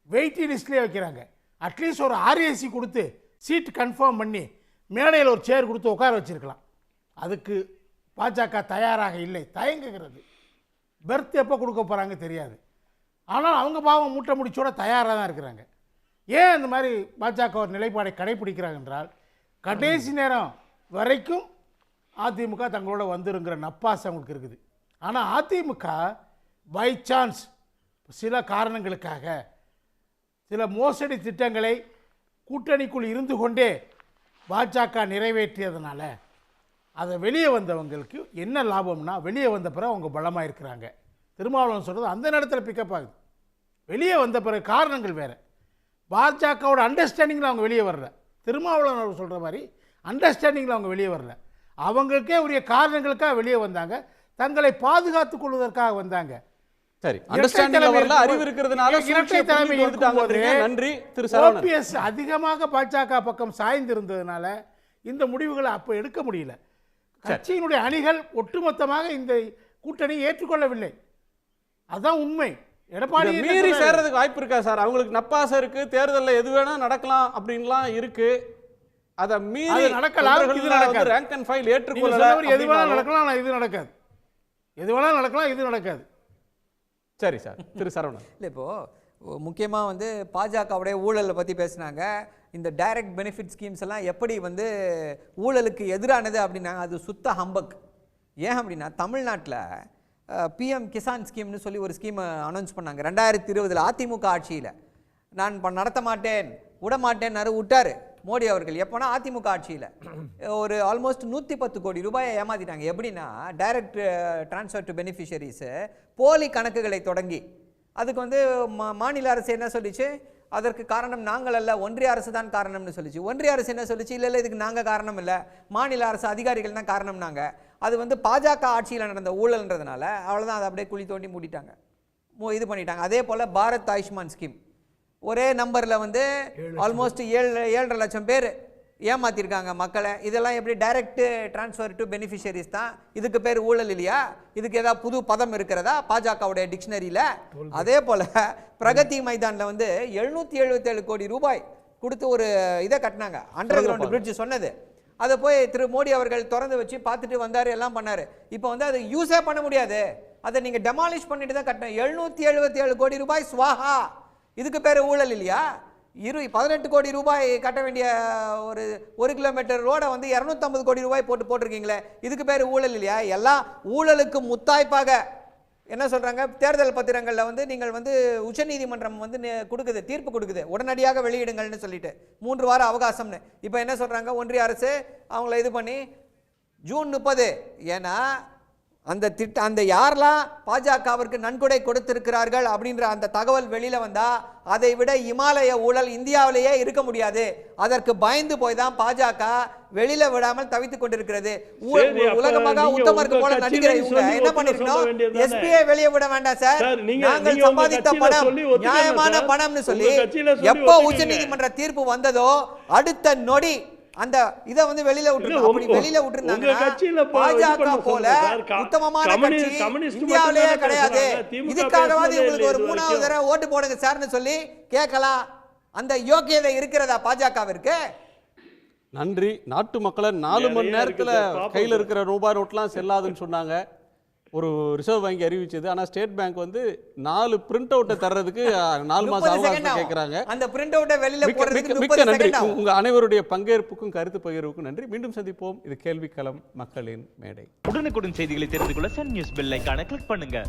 I: வெயிட்டிங் லிஸ்ட்லேயே வைக்கிறாங்க. அட்லீஸ்ட் ஒரு ஆர்ஏசி கொடுத்து சீட் கன்ஃபார்ம் பண்ணி மேடையில் ஒரு சேர் கொடுத்து உட்கார வச்சுருக்கலாம். அதுக்கு பாஜக தயாராக இல்லை, தயங்குகிறது. பெர்த் எப்போ கொடுக்க போகிறாங்க தெரியாது. ஆனால் அவங்க பாவம் மூட்டை முடிச்சோட தயாராக தான் இருக்கிறாங்க. ஏன் இந்த மாதிரி பாஜக ஒரு நிலைப்பாடை கடைபிடிக்கிறாங்க என்றால், கடைசி நேரம் வரைக்கும் அதிமுக தங்களோட வந்துருங்கிற நப்பாசை அவங்களுக்கு இருக்குது. ஆனால் அதிமுக பை சான்ஸ் சில காரணங்களுக்காக சில மோசடி திட்டங்களை கூட்டணிக்குள் இருந்து கொண்டே பாஜக நிறைவேற்றியதுனால அதை வெளியே வந்தவங்களுக்கு என்ன லாபம்னா, வெளியே வந்த பிறகு அவங்க பலமாக இருக்கிறாங்க. திருமாவளவன் சொல்கிறது அந்த நேரத்தில் பிக்கப் ஆகுது. வெளியே வந்த பிறகு காரணங்கள் வேறு. பாஜகவோட அண்டர்ஸ்டாண்டிங்கில் அவங்க வெளியே வரல. திருமாவளவன் அவர் சொல்கிற மாதிரி அண்டர்ஸ்டாண்டிங்கில் அவங்க வெளியே வரல. அவங்களுக்கே உரிய காரணங்களுக்காக வெளியே வந்தாங்க, தங்களை பாதுகாத்துக் கொள்வதற்காக வந்தாங்க.
F: சரி, அண்டர்ஸ்டாண்டிங்ல வரல, அறிவு இருக்கிறதுனால
I: இரட்டை தலைமை இருக்கும்போது
F: நன்றி திரு சரவணன்.
I: ஓபிஎஸ் அதிகமாக பாஜக பக்கம் சாய்ந்திருந்ததுனால இந்த முடிவுகளை அப்போ எடுக்க முடியல. கட்சியினுடைய அணிகள் ஒட்டுமொத்தமாக இந்த கூட்டணியை ஏற்றுக்கொள்ளவில்லை. அதுதான் உண்மை. எடப்பாடி
F: மீறி சேர்றதுக்கு வாய்ப்பு இருக்கா சார்? அவங்களுக்கு நப்பாசை இருக்கு, தேர்தலில் எது வேணா நடக்கலாம் அப்படின்லாம் இருக்கு. அதை மீறி
I: நடக்கலாம், இது நடக்காது.
F: ரேங்க் அண்ட் ஃபைல் ஏற்றுக்கொள்ள
I: எது வேணாலும் நடக்கலாம், ஆனால் இது நடக்காது. எது வேணாலும் நடக்கலாம், இது நடக்காது.
F: சரி சார், திரு சரவணன்.
K: இல்லை, இப்போது முக்கியமாக பாஜகவுடைய ஊழலை பற்றி பேசினாங்க. இந்த டைரக்ட் பெனிஃபிட் ஸ்கீம்ஸ் எல்லாம் எப்படி ஊழலுக்கு எதிரானது அப்படின்னாங்க. அது சுத்த ஹம்பக். ஏன் அப்படின்னா, தமிழ்நாட்டில் பிஎம் கிசான் ஸ்கீம்னு சொல்லி ஒரு ஸ்கீமை அனௌன்ஸ் பண்ணாங்க 2020 அதிமுக ஆட்சியில். நான் நடத்த மாட்டேன் விட மாட்டேன்னு விட்டார் மோடி அவர்கள். எப்போனா அதிமுக ஆட்சியில் ஒரு ஆல்மோஸ்ட் 110 கோடி ரூபாயை ஏமாத்திட்டாங்க. எப்படின்னா, டைரக்ட் டிரான்ஸ்ஃபர் டு பெனிஃபிஷரிஸு போலி கணக்குகளை தொடங்கி அதுக்கு மாநில அரசு என்ன சொல்லிச்சு, அதற்கு காரணம் நாங்கள் அல்ல, ஒன்றிய அரசு தான் காரணம்னு சொல்லிச்சு. ஒன்றிய அரசு என்ன சொல்லிச்சு, இல்லை இதுக்கு நாங்கள் காரணம் இல்லை, மாநில அரசு அதிகாரிகள் தான் காரணம்னாங்க. அது பாஜக ஆட்சியில் நடந்த ஊழல்ன்றதுனால அவ்வளோதான், அதை அப்படியே குழி தோண்டி மூடிட்டாங்க, இது பண்ணிட்டாங்க. அதே போல் பாரத் ஆயுஷ்மான் ஸ்கீம் ஒரே நம்பரில் ஆல்மோஸ்ட் 7.5 லட்சம் பேர் ஏமாத்திருக்காங்க மக்களை. இதெல்லாம் எப்படி டைரக்ட் டிரான்ஸ்ஃபர் டு பெனிஃபிஷரிஸ் தான். இதுக்கு பேர் ஊழல் இல்லையா? இதுக்கு ஏதாவது புது பதம் இருக்கிறதா பாஜகவுடைய டிக்ஷனரியில்? அதே போல் பிரகதி மைதானில் 777 கோடி ரூபாய் கொடுத்து ஒரு இதை கட்டினாங்க, அண்டர் கிரவுண்ட் பிரிட்ஜ் சொன்னது. அதை போய் திரு மோடி அவர்கள் திறந்து வச்சு பார்த்துட்டு வந்தார், எல்லாம் பண்ணார். இப்போ அதை யூஸே பண்ண முடியாது, அதை நீங்கள் டெமாலிஷ் பண்ணிட்டு தான் கட்டணும். 777 கோடி ரூபாய் ஸ்வாஹா. இதுக்கு பேர் ஊழல் இல்லையா? 18 கோடி ரூபாய் கட்ட வேண்டிய ஒரு 1 கிலோமீட்டர் ரோடை 250 கோடி ரூபாய் போட்டிருக்கீங்களே, இதுக்கு பேர் ஊழல் இல்லையா? எல்லாம் ஊழலுக்கு முத்தாய்ப்பாக என்ன சொல்கிறாங்க, தேர்தல் பத்திரங்களில் நீங்கள் உச்சநீதிமன்றம் கொடுக்குது, தீர்ப்பு கொடுக்குது, உடனடியாக வெளியிடுங்கள்னு சொல்லிட்டு 3 வார அவகாசம்னு. இப்போ என்ன சொல்கிறாங்க, ஒன்றிய அரசு அவங்கள இது பண்ணி ஜூன் 30, ஏன்னா அந்த யாரெல்லாம் பாஜகவிற்கு நன்கொடை கொடுத்திருக்கிறார்கள் அப்படின்ற அந்த தகவல் வெளியில வந்தா அதை விட இமாலய ஊழல் இந்தியாவிலேயே இருக்க முடியாது. அதற்கு பயந்து போய் தான் பாஜக வெளியில விடாமல் தவித்துக் கொண்டிருக்கிறது. உலகமாக உத்தமருக்கு போல நடிக்கிற இவங்க என்ன பண்ணிருக்கணும், எஸ்பிஐ வெளியே விட வேண்டாம் சார், நாங்கள் சம்பாதித்த பணம் நியாயமான பணம்னு சொல்லி எப்போ உச்சநீதிமன்ற தீர்ப்பு வந்ததோ அடுத்த நொடி அந்த இதை வெளியில விட்டுருந்தாங்க. அப்படி வெளியில விட்டுருந்தாங்கன்னா பாஜக போல உத்தமமான கட்சி இந்தியாவிலேயே கிடையாது. இதுக்காகவாது இவங்களுக்கு ஒரு 3வது தடவை ஓட்டு போடுங்க சார்னு சொல்லி கேட்கலாம். அந்த யோக்கியதை இருக்கிறதா பாஜகவிற்கு?
F: நன்றி. நாட்டு மக்களை 4 மணி நேரத்தில் கையில் இருக்கிற ரூபாய் நோட்லாம் செல்லாதுன்னு சொன்னாங்க, ஒரு ரிசர்வ் வங்கி அறிவிச்சது. ஆனால் ஸ்டேட் பேங்க் 4 பிரிண்ட் அவுட்டை தர்றதுக்கு 4 மாதம் அவகாசம் கேட்குறாங்க.
K: அந்த பிரிண்ட் அவுட்டை வெளியில போடுறதுக்கு
F: மிக்க நன்றி. உங்கள் அனைவருடைய பங்கேற்புக்கும் கருத்து பகிர்வுக்கும் நன்றி. மீண்டும் சந்திப்போம். இது கேள்விக்களம், மக்களின் மேடை.
L: உடனுக்குடன் செய்திகளை தெரிந்து கொள்ள சன் நியூஸ் பெல் ஐகானை கிளிக் பண்ணுங்க.